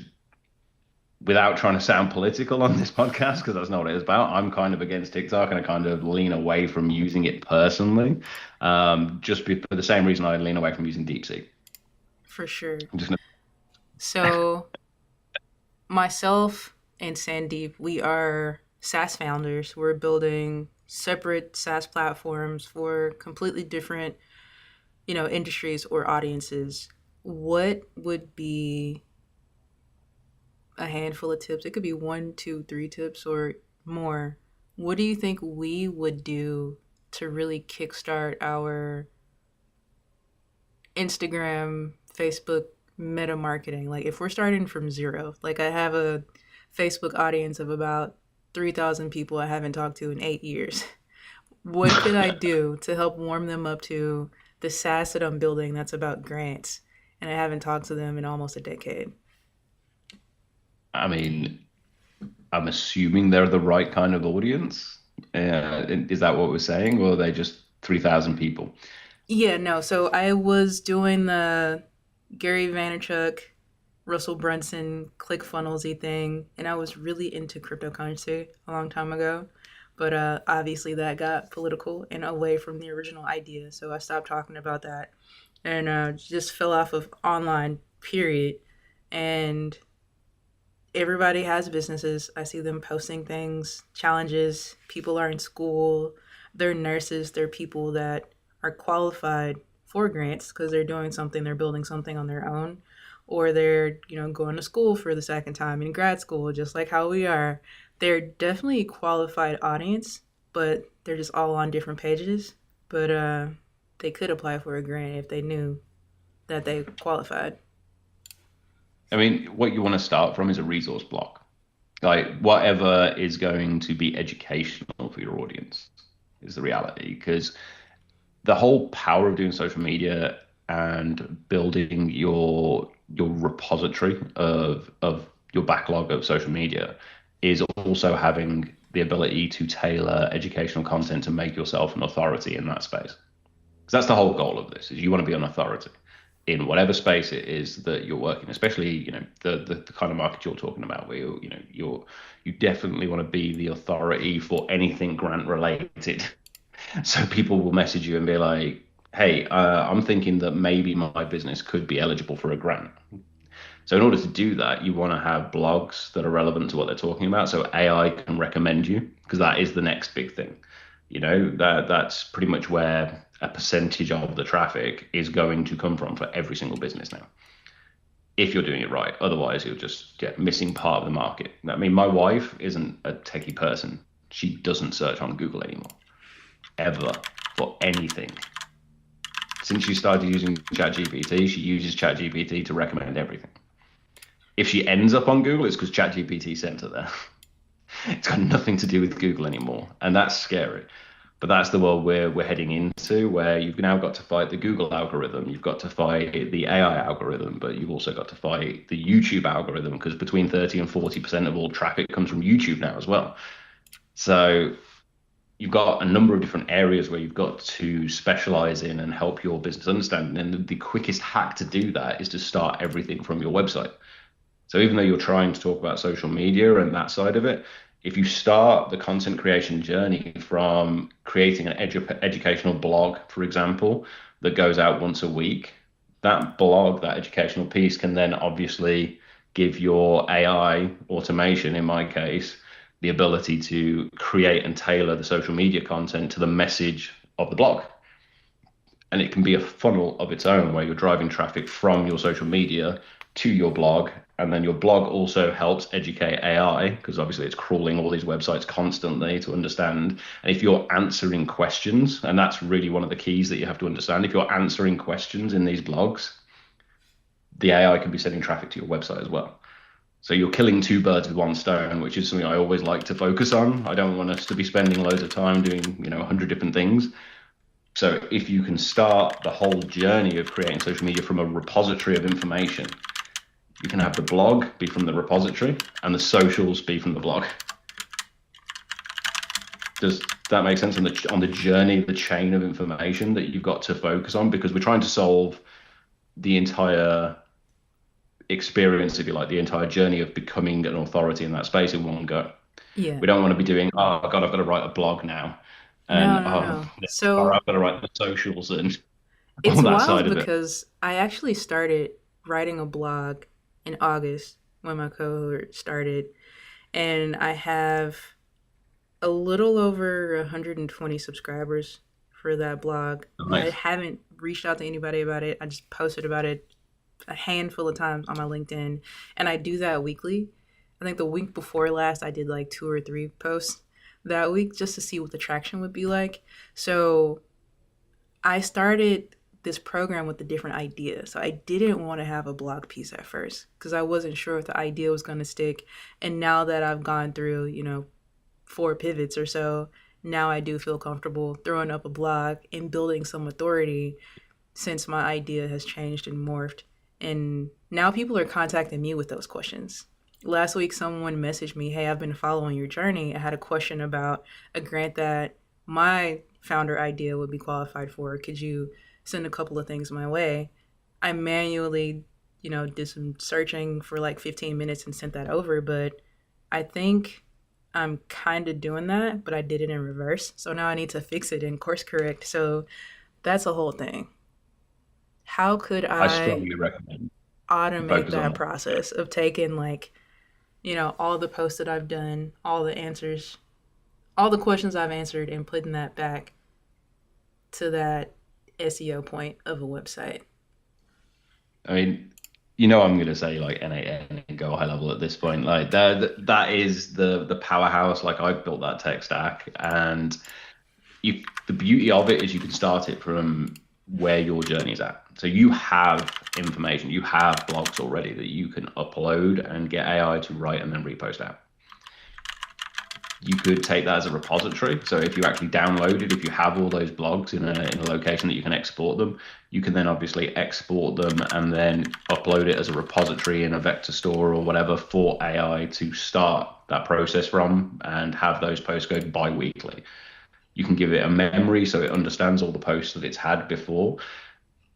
without trying to sound political on this podcast, because that's not what it is about, I'm kind of against TikTok and I kind of lean away from using it personally, just for the same reason I lean away from using DeepSeek. For sure. So myself and Sandeep, we are SaaS founders. We're building separate SaaS platforms for completely different, you know, industries or audiences. What would be a handful of tips? It could be 1, 2, 3 tips or more. What do you think we would do to really kickstart our Instagram, Facebook meta marketing? Like if we're starting from zero, like I have a Facebook audience of about 3,000 people I haven't talked to in 8 years. What could I do to help warm them up to the SaaS that I'm building that's about grants, and I haven't talked to them in almost a decade? I mean, I'm assuming they're the right kind of audience. Is that what we're saying, or are they just 3,000 people? Yeah, no. So I was doing the Gary Vaynerchuk, Russell Brunson, ClickFunnels-y thing, and I was really into cryptocurrency a long time ago. But obviously that got political and away from the original idea, so I stopped talking about that and just fell off of online, period. And everybody has businesses. I see them posting things, challenges. People are in school. They're nurses. They're people that are qualified for grants because they're doing something. They're building something on their own, or they're, you know, going to school for the second time in grad school, just like how we are. They're definitely a qualified audience, but they're just all on different pages. But they could apply for a grant if they knew that they qualified. I mean, what you want to start from is a resource block. Like whatever is going to be educational for your audience is the reality, because the whole power of doing social media and building your repository of your backlog of social media is also having the ability to tailor educational content to make yourself an authority in that space. Because that's the whole goal of this, is you want to be an authority in whatever space it is that you're working, especially, you know, the kind of market you're talking about, where you definitely want to be the authority for anything grant related. So people will message you and be like, hey, I'm thinking that maybe my business could be eligible for a grant. So in order to do that, you want to have blogs that are relevant to what they're talking about, so AI can recommend you, because that is the next big thing. You know, that's pretty much where a percentage of the traffic is going to come from for every single business now, if you're doing it right. Otherwise, you're just missing part of the market. I mean, my wife isn't a techie person. She doesn't search on Google anymore, ever, for anything. Since she started using ChatGPT, she uses ChatGPT to recommend everything. If she ends up on Google, it's because ChatGPT sent her there. It's got nothing to do with Google anymore, and that's scary. But that's the world we're heading into, where you've now got to fight the Google algorithm, you've got to fight the AI algorithm, but you've also got to fight the YouTube algorithm, because between 30 and 40% of all traffic comes from YouTube now as well. So you've got a number of different areas where you've got to specialize in and help your business understand. And the quickest hack to do that is to start everything from your website. So even though you're trying to talk about social media and that side of it, if you start the content creation journey from creating an educational blog, for example, that goes out once a week, that blog, that educational piece can then obviously give your AI automation, in my case, the ability to create and tailor the social media content to the message of the blog. And it can be a funnel of its own where you're driving traffic from your social media to your blog. And then your blog also helps educate AI because obviously it's crawling all these websites constantly to understand. And if you're answering questions, and that's really one of the keys that you have to understand, if you're answering questions in these blogs, the AI can be sending traffic to your website as well. So you're killing two birds with one stone, which is something I always like to focus on. I don't want us to be spending loads of time doing, 100 different things. So if you can start the whole journey of creating social media from a repository of information, you can have the blog be from the repository and the socials be from the blog. Does that make sense on the journey, the chain of information that you've got to focus on? Because we're trying to solve the entire experience, if you like, the entire journey of becoming an authority in that space in one go. Yeah. We don't want to be doing, oh God, I've got to write a blog now. And No. So I've got to write the socials and it's all that wild side of it. because I actually started writing a blog in August when my cohort started, and I have a little over 120 subscribers for that blog. Nice. I haven't reached out to anybody about it. I just posted about it a handful of times on my LinkedIn, and I do that weekly. I think the week before last, I did like 2 or 3 posts that week just to see what the traction would be like. So I started this program with a different idea. So I didn't want to have a blog piece at first because I wasn't sure if the idea was going to stick. And now that I've gone through, 4 pivots or so, now I do feel comfortable throwing up a blog and building some authority since my idea has changed and morphed. And now people are contacting me with those questions. Last week, someone messaged me, hey, I've been following your journey. I had a question about a grant that my founder idea would be qualified for. Could you send a couple of things my way? I manually, did some searching for like 15 minutes and sent that over. But I think I'm kind of doing that, but I did it in reverse. So now I need to fix it and course correct. So that's a whole thing. How could I strongly recommend automate that process of taking all the posts that I've done, all the answers, all the questions I've answered, and putting that back to that SEO point of a website? I mean, I'm going to say like N8N and go high level at this point. Like that is the powerhouse. Like I've built that tech stack, and the beauty of it is you can start it from where your journey is at. So you have information, you have blogs already that you can upload and get AI to write and then repost out. You could take that as a repository. So if you actually download it, if you have all those blogs in a location that you can export them, you can then obviously export them and then upload it as a repository in a vector store or whatever for AI to start that process from and have those posts go bi-weekly. You can give it a memory so it understands all the posts that it's had before.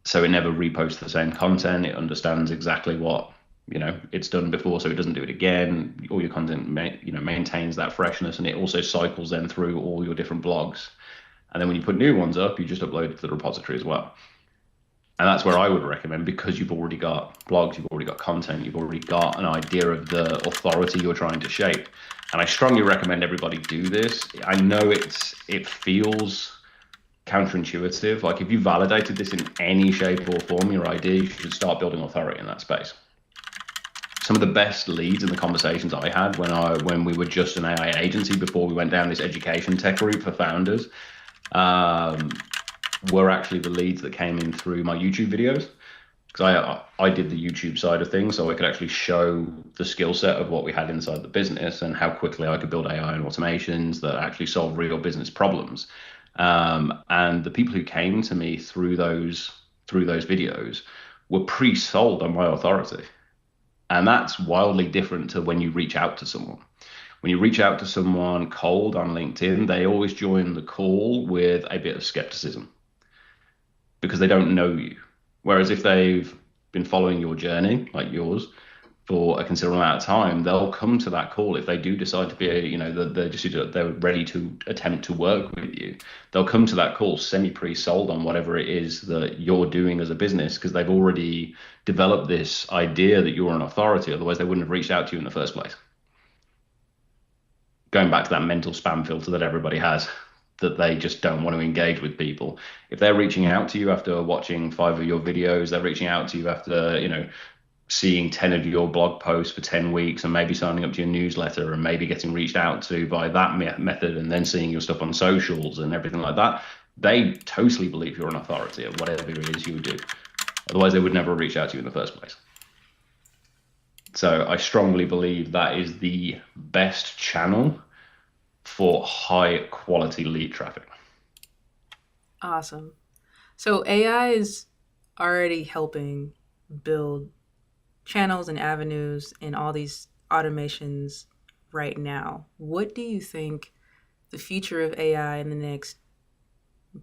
So it never reposts the same content. It understands exactly what it's done before, so it doesn't do it again. All your content maintains that freshness, and it also cycles then through all your different blogs. And then when you put new ones up, you just upload it to the repository as well. And that's where I would recommend, because you've already got blogs, you've already got content, you've already got an idea of the authority you're trying to shape. And I strongly recommend everybody do this. I know it feels counterintuitive. Like if you validated this in any shape or form, your idea, you should start building authority in that space. Some of the best leads in the conversations I had when we were just an AI agency before we went down this education tech route for founders were actually the leads that came in through my YouTube videos. Because I did the YouTube side of things, so I could actually show the skill set of what we had inside the business and how quickly I could build AI and automations that actually solve real business problems. And the people who came to me through those videos were pre-sold on my authority. And that's wildly different to when you reach out to someone. When you reach out to someone cold on LinkedIn, they always join the call with a bit of skepticism because they don't know you. Whereas if they've been following your journey, like yours, for a considerable amount of time, they'll come to that call if they do decide to be they're ready to attempt to work with you. They'll come to that call pre-sold on whatever it is that you're doing as a business, because they've already developed this idea that you're an authority. Otherwise, they wouldn't have reached out to you in the first place. Going back to that mental spam filter that everybody has, that they just don't want to engage with people. If they're reaching out to you after watching 5 of your videos, they're reaching out to you after, seeing 10 of your blog posts for 10 weeks and maybe signing up to your newsletter and maybe getting reached out to by that method, and then seeing your stuff on socials and everything like that, they totally believe you're an authority at whatever it is you do. Otherwise, they would never reach out to you in the first place. So I strongly believe that is the best channel for high quality lead traffic. Awesome. So AI is already helping build channels and avenues and all these automations right now. What do you think the future of AI in the next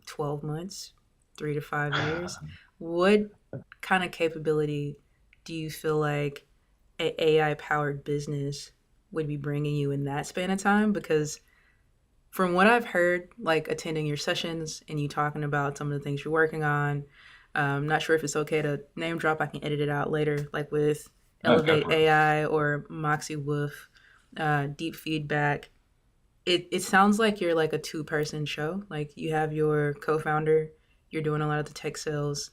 12 months, 3 to 5 years, what kind of capability do you feel like an AI powered business would be bringing you in that span of time? Because from what I've heard, like attending your sessions and you talking about some of the things you're working on, I'm not sure if it's okay to name drop. I can edit it out later, like with Elevate AI or MoxyWolf, Deep Feedback. It sounds like you're like a 2-person show. Like you have your co-founder, you're doing a lot of the tech sales.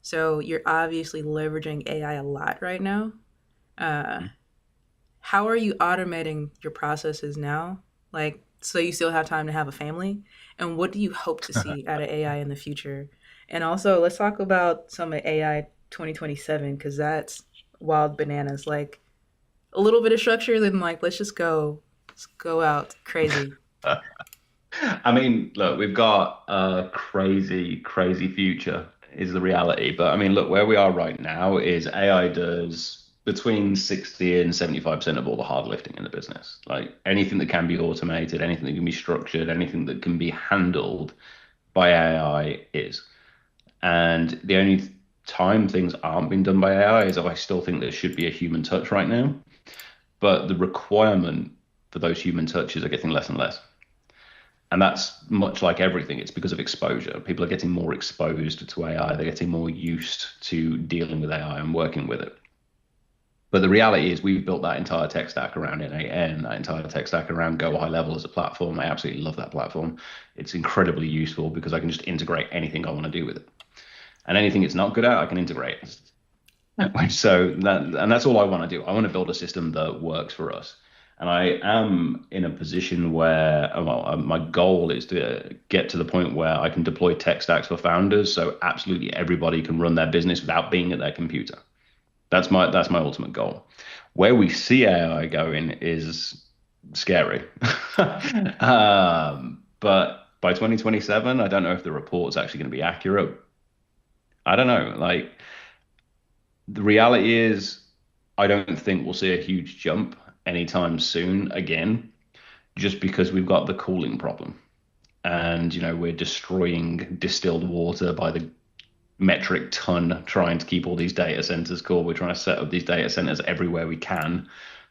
So you're obviously leveraging AI a lot right now. How are you automating your processes now? Like, so you still have time to have a family? And what do you hope to see out of AI in the future? And also, let's talk about some of AI 2027, because that's wild bananas. Like a little bit of structure, then like, let's go out crazy. I mean, look, we've got a crazy future is the reality. But I mean, look, where we are right now is AI does between 60 and 75% of all the hard lifting in the business. Like anything that can be automated, anything that can be structured, anything that can be handled by AI is. And the only time things aren't being done by AI is if I still think there should be a human touch right now. But the requirement for those human touches are getting less and less. And that's much like everything. It's because of exposure. People are getting more exposed to AI. They're getting more used to dealing with AI and working with it. But the reality is we've built that entire tech stack around N8N, that entire tech stack around Go High Level as a platform. I absolutely love that platform. It's incredibly useful because I can just integrate anything I want to do with it. And anything it's not good at, I can integrate. So that's all I want to do. I want to build a system that works for us. And I am in a position where my goal is to get to the point where I can deploy tech stacks for founders, so absolutely everybody can run their business without being at their computer. That's my ultimate goal. Where we see AI going is scary. But by 2027, I don't know if the report's actually going to be accurate. I don't know. Like, the reality is, I don't think we'll see a huge jump anytime soon again, just because we've got the cooling problem. And, we're destroying distilled water by the metric ton trying to keep all these data centers cool. We're trying to set up these data centers everywhere we can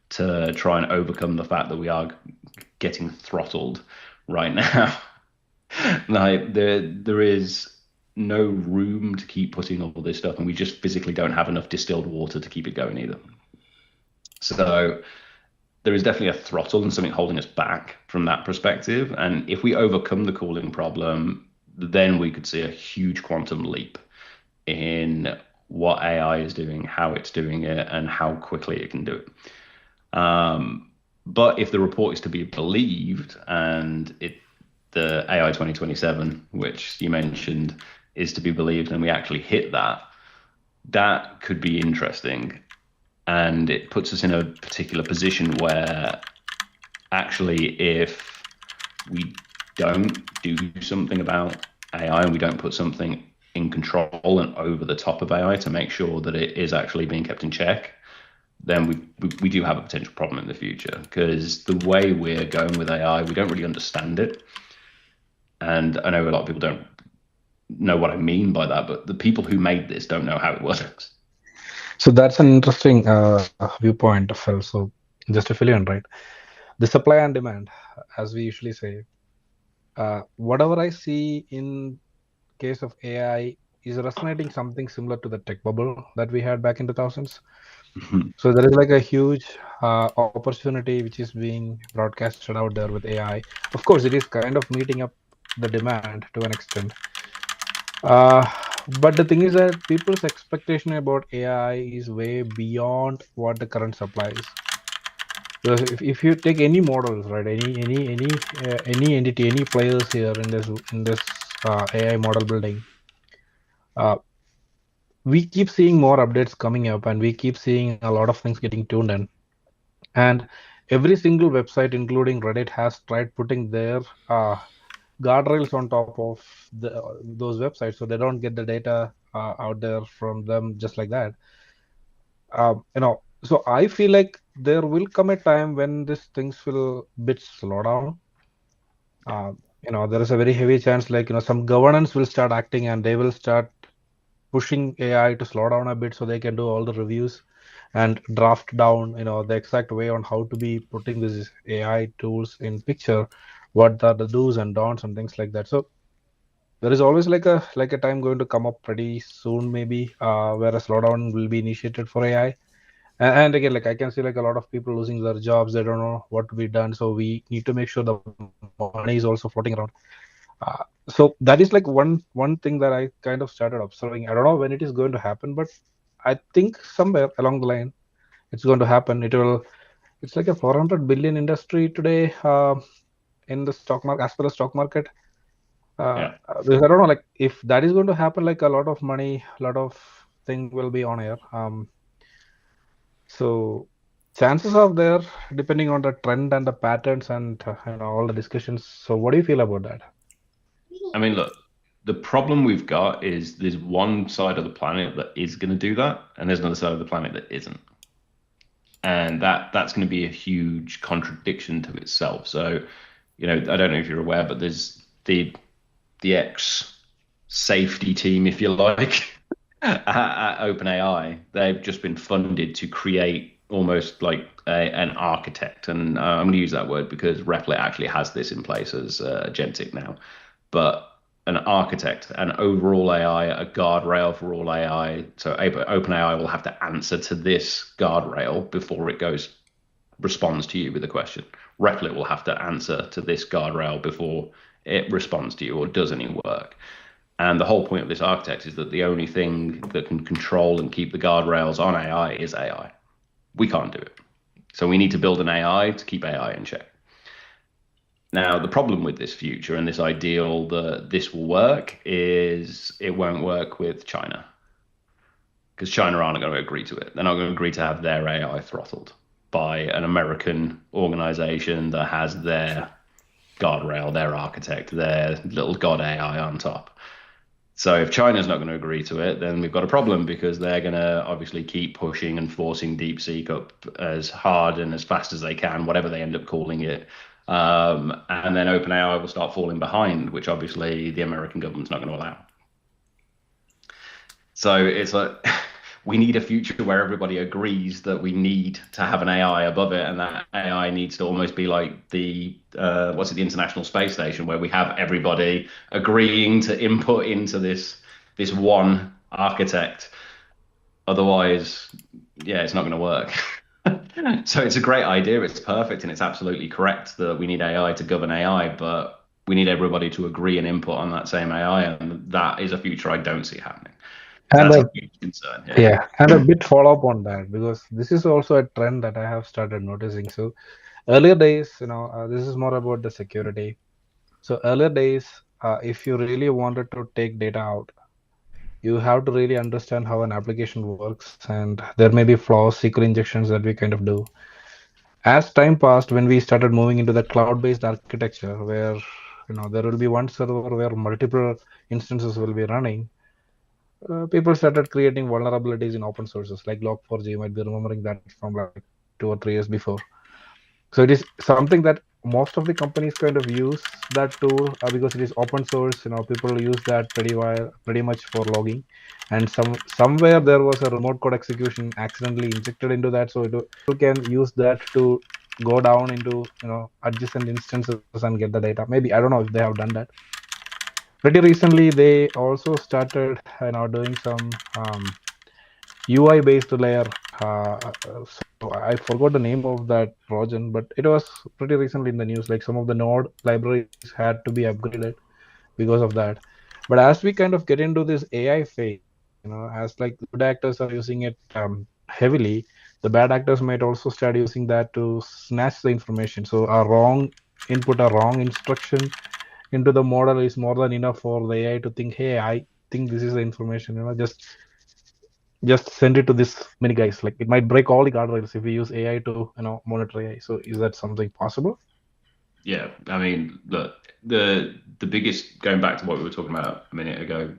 to try and overcome the fact that we are getting throttled right now. Like there is no room to keep putting all this stuff, and we just physically don't have enough distilled water to keep it going either. So there is definitely a throttle and something holding us back from that perspective. And if we overcome the cooling problem, then we could see a huge quantum leap in what AI is doing, how it's doing it, and how quickly it can do it. But if the report is to be believed, and the AI 2027, which you mentioned, is to be believed, and we actually hit that could be interesting. And it puts us in a particular position where actually, if we don't do something about AI and we don't put something in control and over the top of AI to make sure that it is actually being kept in check, then we do have a potential problem in the future. Because the way we're going with AI, we don't really understand it. And I know a lot of people don't know what I mean by that, but the people who made this don't know how it works. So that's an interesting viewpoint, Phil. So just to fill you in, right? The supply and demand, as we usually say, whatever I see in case of AI is resonating something similar to the tech bubble that we had back in 2000s. So there is like a huge opportunity which is being broadcasted out there with AI. Of course, it is kind of meeting up the demand to an extent. But the thing is that people's expectation about AI is way beyond what the current supply is. Because if you take any models, right, any entity, any players here in this AI model building, uh, we keep seeing more updates coming up, and we keep seeing a lot of things getting tuned in. And every single website, including Reddit, has tried putting their guardrails on top of those websites so they don't get the data out there from them just like that. So I feel like there will come a time when these things will bit slow down. There is a very heavy chance, like, some governance will start acting and they will start pushing AI to slow down a bit so they can do all the reviews and draft down, the exact way on how to be putting these AI tools in picture, what are the do's and don'ts and things like that. So there is always like a time going to come up pretty soon, maybe, where a slowdown will be initiated for AI. And again, like I can see like a lot of people losing their jobs. They don't know what to be done. So we need to make sure the money is also floating around. So that is like one thing that I kind of started observing. I don't know when it is going to happen, but I think somewhere along the line it's going to happen. It's like a 400 billion industry today in the stock market, as per the stock market. Because I don't know, like if that is going to happen, like a lot of money, a lot of thing will be on air. So chances are there, depending on the trend and the patterns and all the discussions. So what do you feel about that? I mean, look, the problem we've got is there's one side of the planet that is going to do that, and there's another side of the planet that isn't. And that's going to be a huge contradiction to itself. So, I don't know if you're aware, but there's the ex safety team, if you like, at OpenAI. They've just been funded to create almost like an architect. And I'm going to use that word because Replit actually has this in place as agentic now. But an architect, an overall AI, a guardrail for all AI. So OpenAI will have to answer to this guardrail before it responds to you with a question. Replit will have to answer to this guardrail before it responds to you or does any work. And the whole point of this architect is that the only thing that can control and keep the guardrails on AI is AI. We can't do it. So we need to build an AI to keep AI in check. Now, the problem with this future and this ideal that this will work is it won't work with China, because China aren't going to agree to it. They're not going to agree to have their AI throttled by an American organization that has their guardrail, their architect, their little god AI on top. So if China's not going to agree to it, then we've got a problem, because they're going to obviously keep pushing and forcing DeepSeek up as hard and as fast as they can, whatever they end up calling it. And then OpenAI will start falling behind, which obviously the American government's not going to allow. So it's like we need a future where everybody agrees that we need to have an AI above it, and that AI needs to almost be like the the International Space Station, where we have everybody agreeing to input into this one architect. Otherwise, it's not going to work. So it's a great idea. It's perfect, and it's absolutely correct that we need AI to govern AI, but we need everybody to agree and input on that same AI, and that is a future I don't see happening. And that's a huge concern. And a bit follow up on that, because this is also a trend that I have started noticing. So earlier days, this is more about the security. So earlier days, if you really wanted to take data out, you have to really understand how an application works, and there may be flaws, SQL injections that we kind of do. As time passed, when we started moving into the cloud-based architecture, where there will be one server where multiple instances will be running, people started creating vulnerabilities in open sources like Log4j. You might be remembering that from like 2 or 3 years before. So it is something that most of the companies kind of use that tool because it is open source. People use that pretty much for logging, and somewhere there was a remote code execution accidentally injected into that, so people can use that to go down into adjacent instances and get the data. Maybe, I don't know if they have done that. Pretty recently, they also started doing some UI based layer. So I forgot the name of that project, but it was pretty recently in the news. Like some of the Node libraries had to be upgraded because of that. But as we kind of get into this AI phase, as like good actors are using it heavily, the bad actors might also start using that to snatch the information. So a wrong input, a wrong instruction into the model is more than enough for the AI to think, hey, I think this is the information. Just send it to this many guys. Like it might break all the guardrails if we use AI to monitor AI. So is that something possible? Yeah, I mean, look, the biggest, going back to what we were talking about a minute ago,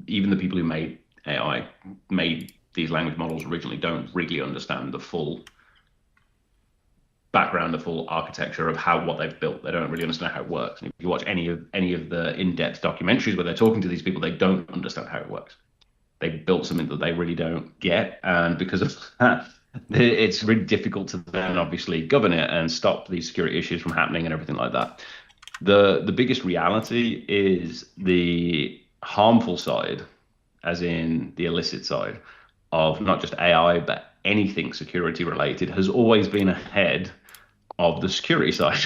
even the people who made AI, made these language models originally, don't really understand the full background, the full architecture of what they've built. They don't really understand how it works. And if you watch any of the in-depth documentaries where they're talking to these people, they don't understand how it works. They built something that they really don't get, and because of that, it's really difficult to then obviously govern it and stop these security issues from happening and everything like that. The biggest reality is the harmful side, as in the illicit side of not just AI, but anything security related, has always been ahead of the security side.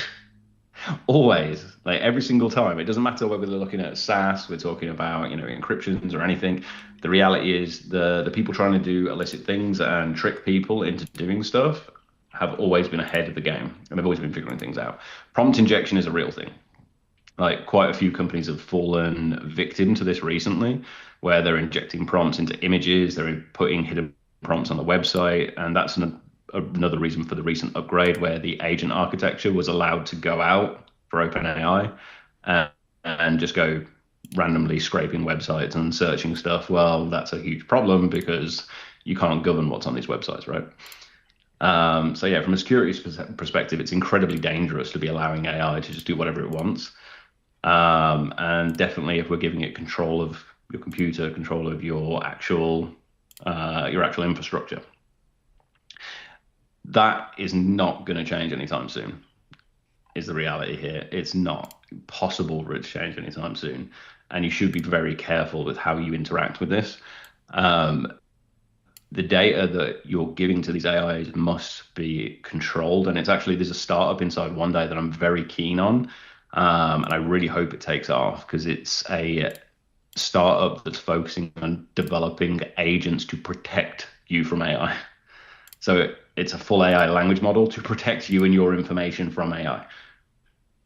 Always, like every single time. It doesn't matter whether they're looking at SaaS, we're talking about encryptions or anything. The reality is the people trying to do illicit things and trick people into doing stuff have always been ahead of the game, and they've always been figuring things out. Prompt injection is a real thing. Like quite a few companies have fallen victim to this recently, where they're injecting prompts into images, they're putting hidden prompts on the website, and that's another reason for the recent upgrade where the agent architecture was allowed to go out for OpenAI and just go randomly scraping websites and searching stuff. Well, that's a huge problem because you can't govern what's on these websites, right? So yeah, from a security perspective, it's incredibly dangerous to be allowing AI to just do whatever it wants. And definitely if we're giving it control of your computer, control of your actual infrastructure, that is not going to change anytime soon, is the reality here. It's not possible for it to change anytime soon. And you should be very careful with how you interact with this. The data that you're giving to these AIs must be controlled. And there's a startup inside One Day that I'm very keen on. And I really hope it takes off because it's a startup that's focusing on developing agents to protect you from AI. So it's a full AI language model to protect you and your information from AI.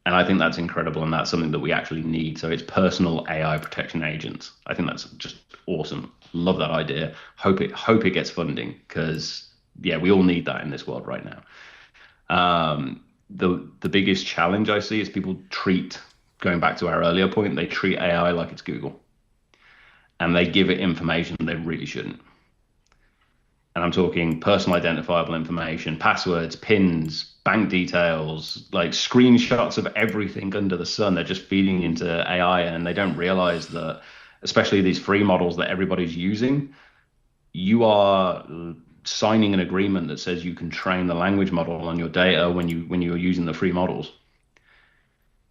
And I think that's incredible, and that's something that we actually need. So it's personal AI protection agents. I think that's just awesome. Love that idea. Hope it gets funding because yeah, we all need that in this world right now. The biggest challenge I see is people going back to our earlier point, they treat AI like it's Google, and they give it information they really shouldn't. And I'm talking personal identifiable information, passwords, PINs, bank details, like screenshots of everything under the sun. They're just feeding into AI, and they don't realize that, especially these free models that everybody's using, you are signing an agreement that says you can train the language model on your data when you're using the free models.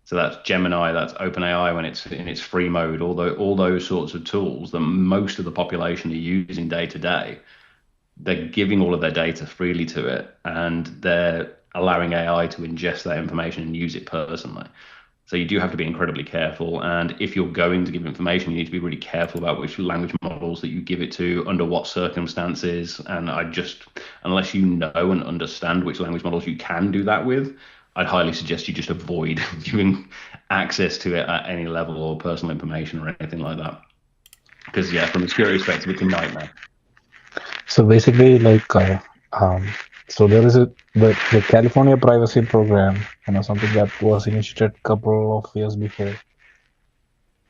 So that's Gemini, that's OpenAI when it's in its free mode, all those sorts of tools that most of the population are using day to day. They're giving all of their data freely to it, and they're allowing AI to ingest that information and use it personally. So you do have to be incredibly careful. And if you're going to give information, you need to be really careful about which language models that you give it to, under what circumstances. And unless you know and understand which language models you can do that with, I'd highly suggest you just avoid giving access to it at any level or personal information or anything like that. Because yeah, from a security perspective, it's a nightmare. So basically, so there is the California privacy program, something that was initiated a couple of years before.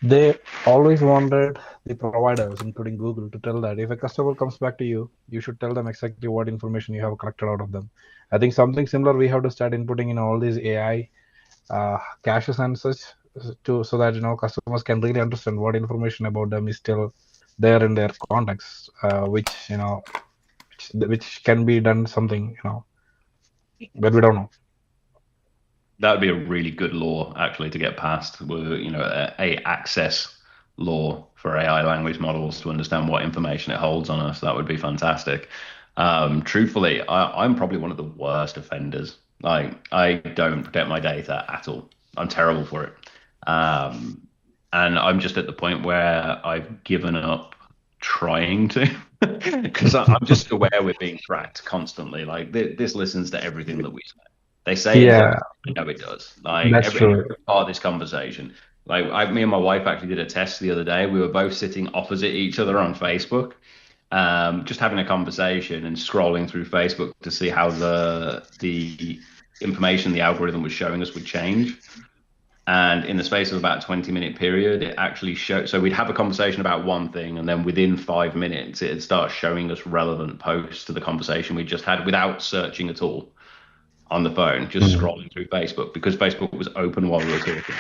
They always wanted the providers, including Google, to tell that if a customer comes back to you, you should tell them exactly what information you have collected out of them. I think something similar we have to start inputting in all these AI caches and such, so that customers can really understand what information about them is still there in their context, which can be done something that we don't know. That would be a really good law actually to get passed. A access law for AI language models to understand what information it holds on us. That would be fantastic. Truthfully, I'm probably one of the worst offenders. Like, I don't protect my data at all. I'm terrible for it. And I'm just at the point where I've given up trying to, because I'm just aware we're being tracked constantly. Like, this listens to everything that we say. They say it Yeah, doesn't. I know it does. Like, that's every true. part of this conversation. Like, me and my wife actually did a test the other day. We were both sitting opposite each other on Facebook, just having a conversation and scrolling through Facebook to see how the information the algorithm was showing us would change. And in the space of about a 20-minute period, it actually showed. So we'd have a conversation about one thing, and then within 5 minutes, it'd start showing us relevant posts to the conversation we just had without searching at all on the phone, just scrolling through Facebook, because Facebook was open while we were talking.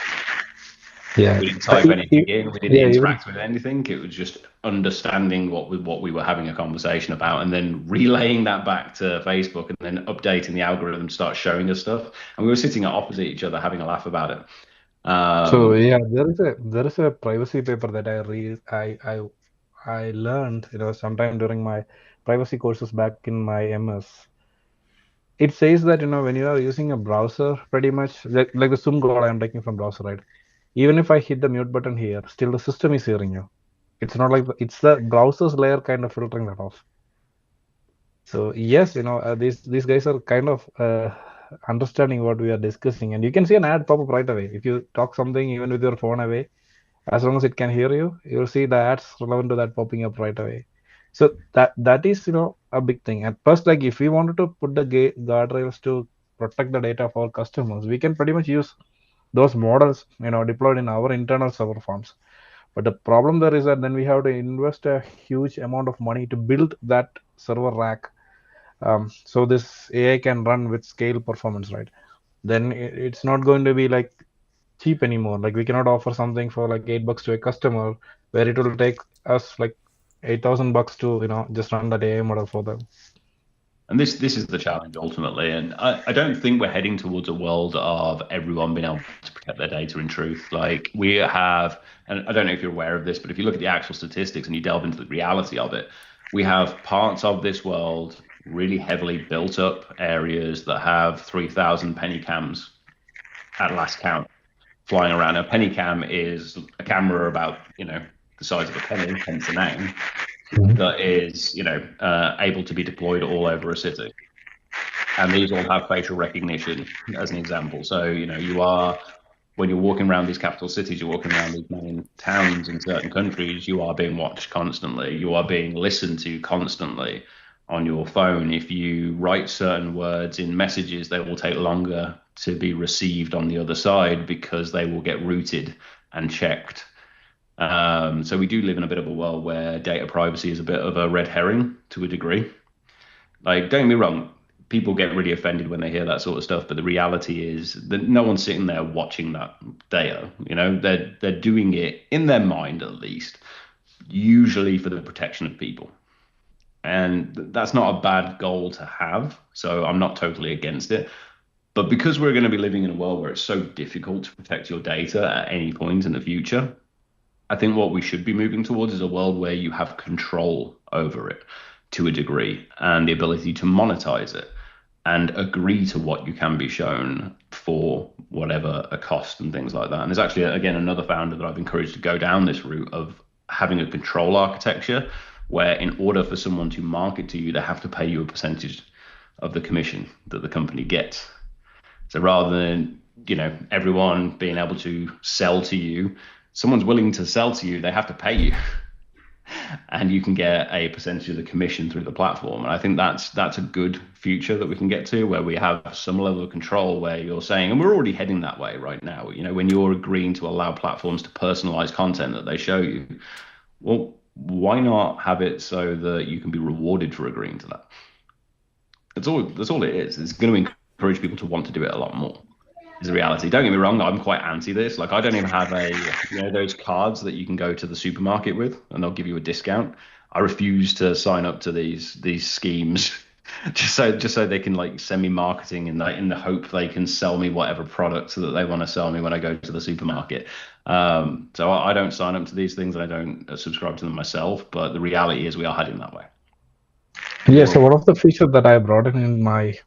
Yeah, We didn't type anything in, we didn't yeah, interact with anything. It was just understanding what we were having a conversation about, and then relaying that back to Facebook, and then updating the algorithm to start showing us stuff. And we were sitting opposite each other having a laugh about it. So yeah, there is a privacy paper that I read. I learned sometime during my privacy courses back in my MS. It says that when you are using a browser, pretty much like the Zoom call I'm taking from browser, right? Even if I hit the mute button here, still the system is hearing you. It's not like it's the browser's layer kind of filtering that off. So yes, these guys are kind of understanding what we are discussing, and you can see an ad pop up right away if you talk something even with your phone away. As long as it can hear you, you'll see the ads relevant to that popping up right away. So that is a big thing. And plus, like if we wanted to put the guardrails to protect the data of our customers, we can pretty much use those models deployed in our internal server farms. But the problem there is that then we have to invest a huge amount of money to build that server rack, so this AI can run with scale performance, right? Then it's not going to be like cheap anymore. Like we cannot offer something for like $8 to a customer, where it will take us like $8,000 to just run that AI model for them. And this is the challenge ultimately. And I don't think we're heading towards a world of everyone being able to protect their data in truth. Like we have, and I don't know if you're aware of this, but if you look at the actual statistics and you delve into the reality of it, we have parts of this world really heavily built up areas that have 3,000 penny cams at last count flying around. A penny cam is a camera about, the size of a penny, hence the name, that is, able to be deployed all over a city. And these all have facial recognition as an example. So, when you're walking around these capital cities, you're walking around these main towns in certain countries, you are being watched constantly. You are being listened to constantly on your phone. If you write certain words in messages, they will take longer to be received on the other side because they will get routed and checked. So we do live in a bit of a world where data privacy is a bit of a red herring to a degree. Like, don't get me wrong, people get really offended when they hear that sort of stuff, but the reality is that no one's sitting there watching that data. They're doing it in their mind, at least, usually for the protection of people. And that's not a bad goal to have. So I'm not totally against it. But because we're going to be living in a world where it's so difficult to protect your data at any point in the future, I think what we should be moving towards is a world where you have control over it to a degree and the ability to monetize it and agree to what you can be shown for whatever a cost and things like that. And there's actually, again, another founder that I've encouraged to go down this route of having a control architecture where in order for someone to market to you, they have to pay you a percentage of the commission that the company gets. So rather than, everyone being able to sell to you, someone's willing to sell to you, they have to pay you. And you can get a percentage of the commission through the platform. And I think that's a good future that we can get to, where we have some level of control, where you're saying, and we're already heading that way right now, when you're agreeing to allow platforms to personalize content that they show you, well, why not have it so that you can be rewarded for agreeing to that? That's all it is. It's going to encourage people to want to do it a lot more. is the reality. Don't get me wrong, I'm quite anti this. Like I don't even have those cards that you can go to the supermarket with and they'll give you a discount. I refuse to sign up to these schemes just so they can like send me marketing in the hope they can sell me whatever products that they want to sell me when I go to the supermarket. So I don't sign up to these things and I don't subscribe to them myself, but the reality is we are heading that way. Yeah, so one of the features that I brought in my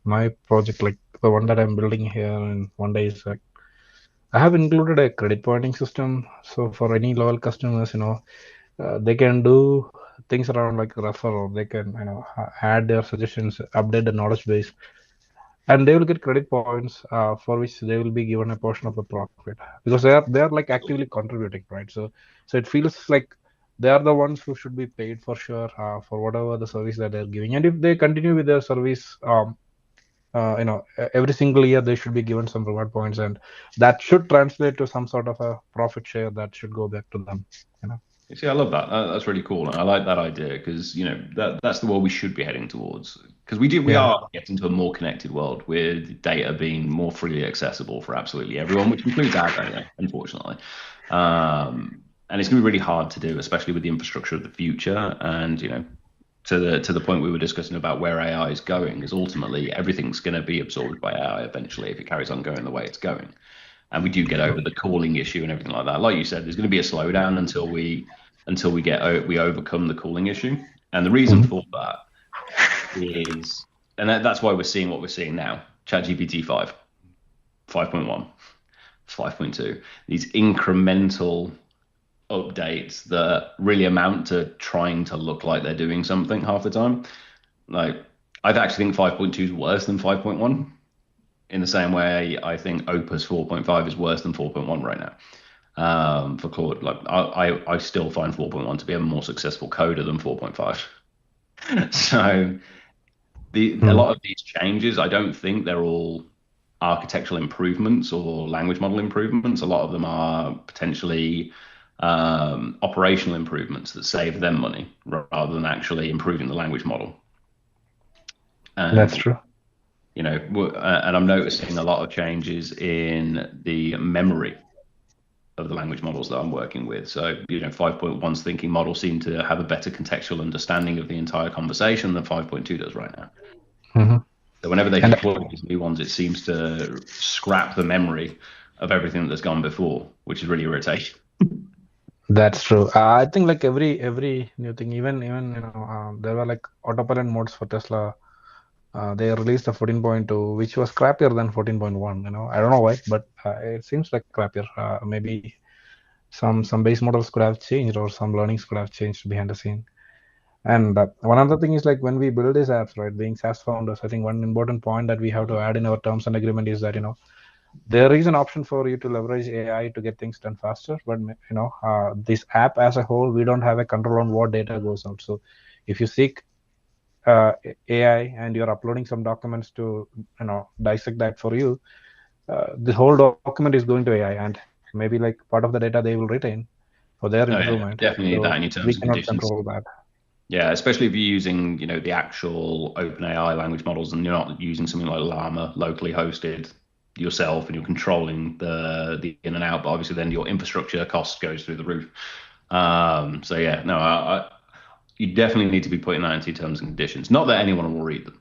project, like the one that I'm building here in one day, is like I have included a credit pointing system. So for any loyal customers, they can do things around like referral. They can add their suggestions, update the knowledge base, and they will get credit points for which they will be given a portion of the profit because they are like actively contributing, right? So it feels like they are the ones who should be paid for sure for whatever the service that they're giving, and if they continue with their service, every single year they should be given some reward points, and that should translate to some sort of a profit share that should go back to them. You see, I love that. That's really cool, and I like that idea because that's the world we should be heading towards. Because we are getting to a more connected world with data being more freely accessible for absolutely everyone, which includes our data, unfortunately. And it's going to be really hard to do, especially with the infrastructure of the future. And to the point we were discussing about where AI is going, is ultimately everything's going to be absorbed by AI eventually if it carries on going the way it's going. And we do get over the calling issue and everything like that. Like you said, there's going to be a slowdown until we overcome the calling issue. And the reason for that is, and that's why we're seeing what we're seeing now. ChatGPT 5, 5.1, 5.2. These incremental updates that really amount to trying to look like they're doing something half the time. Like I actually think 5.2 is worse than 5.1. In the same way, I think Opus 4.5 is worse than 4.1 right now. For Claude, like I still find 4.1 to be a more successful coder than 4.5. So a lot of these changes, I don't think they're all architectural improvements or language model improvements. A lot of them are potentially operational improvements that save them money rather than actually improving the language model. And, that's true. And I'm noticing a lot of changes in the memory of the language models that I'm working with. So, 5.1's thinking model seem to have a better contextual understanding of the entire conversation than 5.2 does right now. So whenever they deploy these new ones, it seems to scrap the memory of everything that's gone before, which is really irritating. That's true. I think like every new thing, even there were like autopilot modes for Tesla. They released a 14.2, which was crappier than 14.1. I don't know why, but it seems like crappier. Maybe some base models could have changed, or some learnings could have changed behind the scene. And one other thing is like when we build these apps, right? Being SaaS founders, I think one important point that we have to add in our terms and agreement is that there is an option for you to leverage AI to get things done faster, but this app as a whole, we don't have a control on what data goes out. So if you seek AI and you're uploading some documents to dissect that for you, the whole document is going to AI, and maybe like part of the data they will retain for their improvement. Yeah, definitely that in your terms and conditions. We cannot control that. Yeah, especially if you're using the actual OpenAI language models and you're not using something like Llama locally hosted yourself and you're controlling the in and out, but obviously then your infrastructure cost goes through the roof. So yeah, no, you definitely need to be putting that into your terms and conditions. Not that anyone will read them.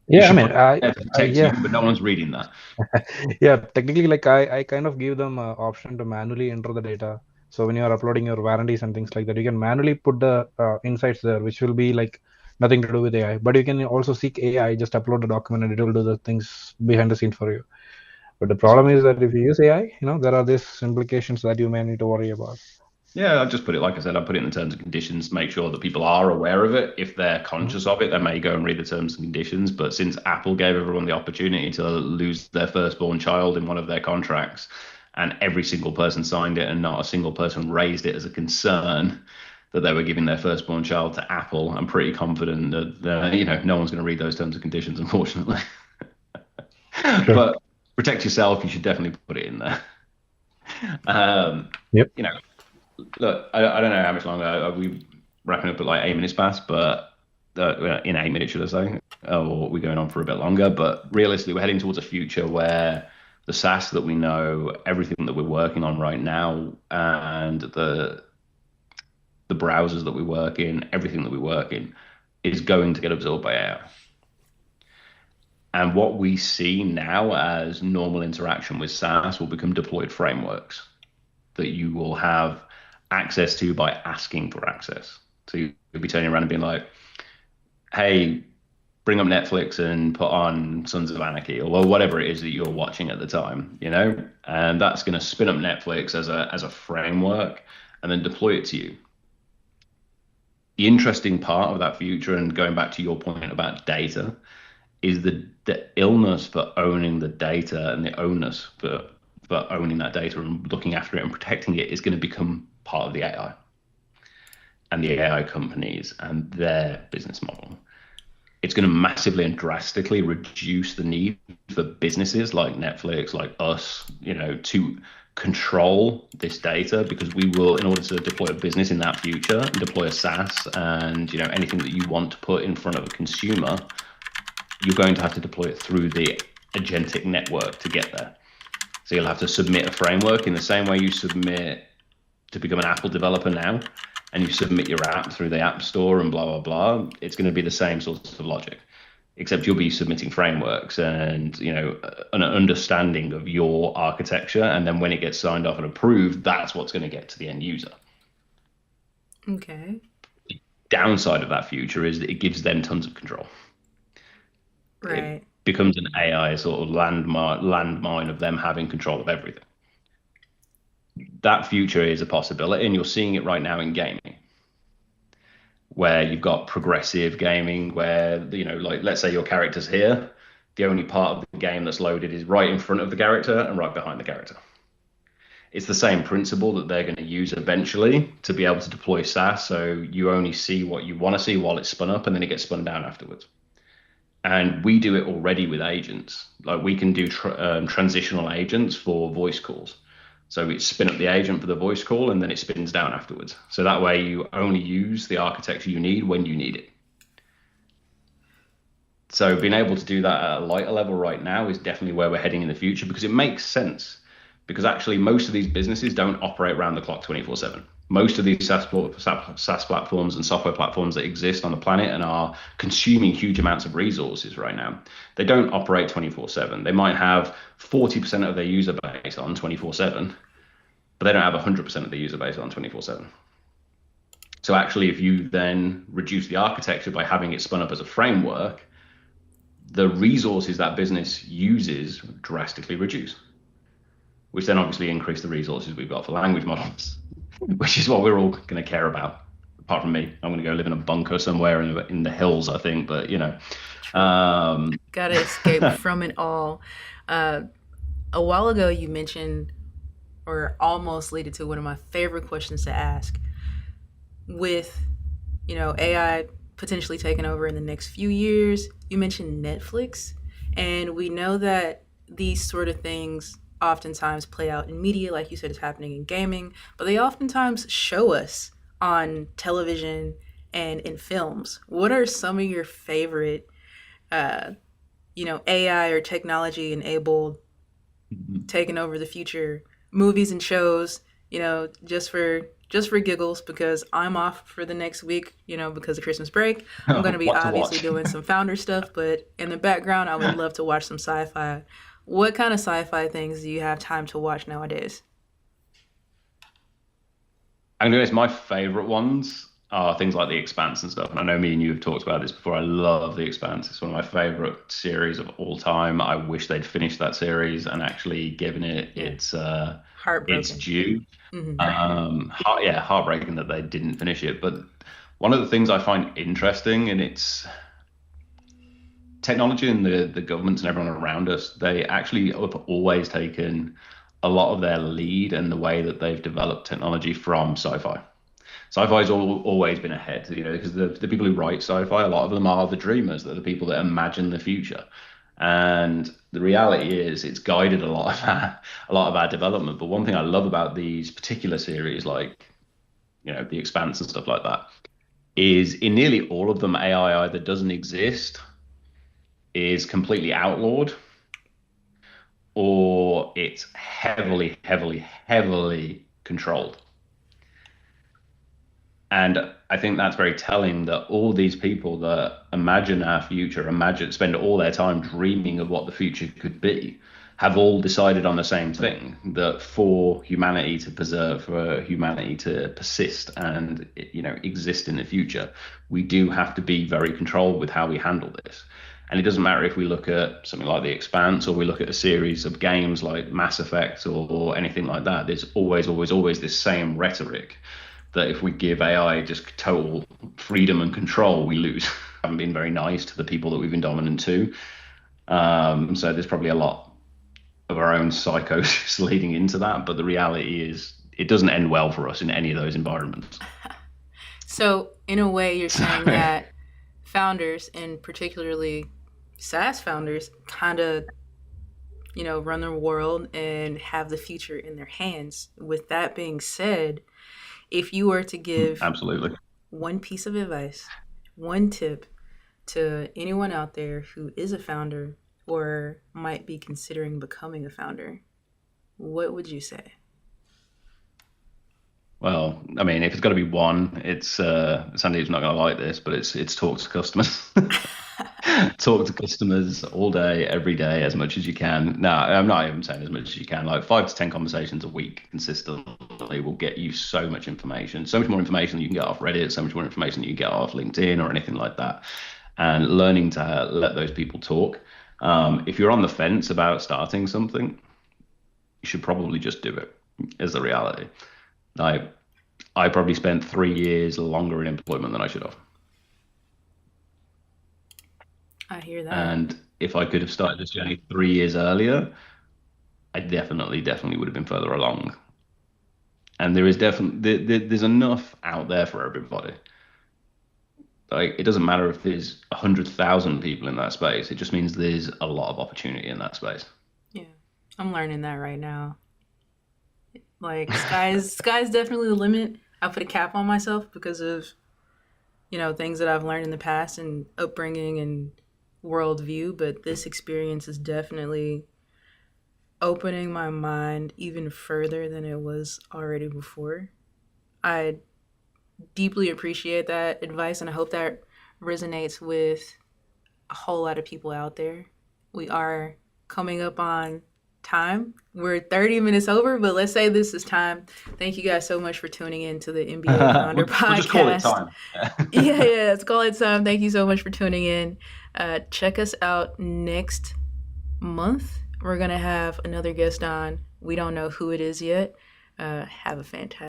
Yeah, I mean, you, but no one's reading that. Yeah, technically, like I kind of give them an option to manually enter the data. So when you are uploading your warranties and things like that, you can manually put the insights there, which will be like nothing to do with AI. But you can also seek AI, just upload the document and it will do the things behind the scenes for you. But the problem is that if you use AI, there are these implications that you may need to worry about. Yeah, I've just put it, like I said, I put it in the terms and conditions, make sure that people are aware of it. If they're conscious of it, they may go and read the terms and conditions. But since Apple gave everyone the opportunity to lose their firstborn child in one of their contracts, and every single person signed it and not a single person raised it as a concern that they were giving their firstborn child to Apple, I'm pretty confident that no one's going to read those terms and conditions, unfortunately. Sure. But protect yourself, you should definitely put it in there. Yep. Look, I don't know how much longer are we wrapping up at like 8 minutes past, but in 8 minutes, should I say, or we're going on for a bit longer. But realistically, we're heading towards a future where the SaaS that we know, everything that we're working on right now, and the browsers that we work in, everything that we work in, is going to get absorbed by AI. And what we see now as normal interaction with SaaS will become deployed frameworks that you will have access to by asking for access. So you'll be turning around and being like, hey, bring up Netflix and put on Sons of Anarchy or whatever it is that you're watching at the time, and that's going to spin up Netflix as a framework and then deploy it to you. The interesting part of that future, and going back to your point about data, is the illness for owning the data and the onus for owning that data and looking after it and protecting it is going to become part of the AI and the AI companies and their business model. It's going to massively and drastically reduce the need for businesses like Netflix, like us, to control this data, because we will, in order to deploy a business in that future and deploy a SaaS and anything that you want to put in front of a consumer, you're going to have to deploy it through the agentic network to get there. So you'll have to submit a framework in the same way you submit to become an Apple developer now, and you submit your app through the App Store and blah, blah, blah. It's going to be the same sorts of logic, except you'll be submitting frameworks and, an understanding of your architecture. And then when it gets signed off and approved, that's what's going to get to the end user. Okay. The downside of that future is that it gives them tons of control. Right. It becomes an AI sort of landmine of them having control of everything. That future is a possibility, and you're seeing it right now in gaming, where you've got progressive gaming, where like, let's say your character's here, the only part of the game that's loaded is right in front of the character and right behind the character. It's the same principle that they're going to use eventually to be able to deploy SaaS. So you only see what you want to see while it's spun up, and then it gets spun down afterwards. And we do it already with agents. Like, we can do transitional agents for voice calls. So we spin up the agent for the voice call, and then it spins down afterwards. So that way you only use the architecture you need when you need it. So being able to do that at a lighter level right now is definitely where we're heading in the future, because it makes sense. Because actually most of these businesses don't operate around the clock 24/7. Most of these SaaS platforms and software platforms that exist on the planet and are consuming huge amounts of resources right now, they don't operate 24/7. They might have 40% of their user base on 24/7, but they don't have 100% of the user base on 24/7. So actually, if you then reduce the architecture by having it spun up as a framework, the resources that business uses drastically reduce, which then obviously increase the resources we've got for language models, which is what we're all going to care about. Apart from me, I'm going to go live in a bunker somewhere in the hills, I think. But gotta escape from it all. A while ago, you mentioned, or almost leaded to, one of my favorite questions to ask. With AI potentially taking over in the next few years, you mentioned Netflix, and we know that these sort of things oftentimes play out in media, like you said, it's happening in gaming, but they oftentimes show us on television and in films. What are some of your favorite, AI or technology enabled, taking over the future movies and shows? Just for giggles, because I'm off for the next week, because of Christmas break. I'm going to be obviously doing some founder stuff, but in the background, I would love to watch some sci-fi. What kind of sci-fi things do you have time to watch nowadays? I'm going to say my favorite ones are things like The Expanse and stuff. And I know me and you have talked about this before. I love The Expanse. It's one of my favorite series of all time. I wish they'd finished that series and actually given it its due. Mm-hmm. Heartbreaking that they didn't finish it. But one of the things I find interesting, and it's technology and the governments and everyone around us, they actually have always taken a lot of their lead and the way that they've developed technology from sci-fi. Sci-fi has always been ahead, because the people who write sci-fi, a lot of them are the dreamers. They're the people that imagine the future. And the reality is it's guided a lot of our development. But one thing I love about these particular series, like, The Expanse and stuff like that, is in nearly all of them, AI either doesn't exist, is completely outlawed, or it's heavily, heavily, heavily controlled. And I think that's very telling that all these people that imagine our future, spend all their time dreaming of what the future could be, have all decided on the same thing, that for humanity to preserve, for humanity to persist and, exist in the future, we do have to be very controlled with how we handle this. And it doesn't matter if we look at something like The Expanse, or we look at a series of games like Mass Effect or anything like that. There's always, always, always this same rhetoric that if we give AI just total freedom and control, we lose. Haven't been very nice to the people that we've been dominant to. So there's probably a lot of our own psychosis leading into that. But the reality is it doesn't end well for us in any of those environments. So in a way, you're saying that founders, and particularly SaaS founders, kind of, run the world and have the future in their hands. With that being said, if you were to give absolutely one piece of advice, one tip to anyone out there who is a founder or might be considering becoming a founder, what would you say? Well, I mean, if it's got to be one, it's Sandeep's not going to like this, but it's talk to customers. Talk to customers all day, every day, as much as you can. No, I'm not even saying as much as you can. Like 5 to 10 conversations a week consistently will get you so much information, so much more information than you can get off Reddit, so much more information that you get off LinkedIn or anything like that. And learning to let those people talk. If you're on the fence about starting something, you should probably just do it, is the reality. I probably spent 3 years longer in employment than I should have. I hear that. And if I could have started this journey 3 years earlier, I definitely would have been further along. And there's enough out there for everybody. Like, it doesn't matter if there's 100,000 people in that space. It just means there's a lot of opportunity in that space. Yeah, I'm learning that right now. Like, sky's definitely the limit. I put a cap on myself because of, things that I've learned in the past and upbringing and worldview. But this experience is definitely opening my mind even further than it was already before. I deeply appreciate that advice, and I hope that resonates with a whole lot of people out there. We are coming up on time. We're 30 minutes over, but let's say this is time. Thank you guys so much for tuning in to the MBA Founder Podcast. We'll just call it time. yeah, let's call it time. Thank you so much for tuning in. Check us out next month. We're going to have another guest on. We don't know who it is yet. Have a fantastic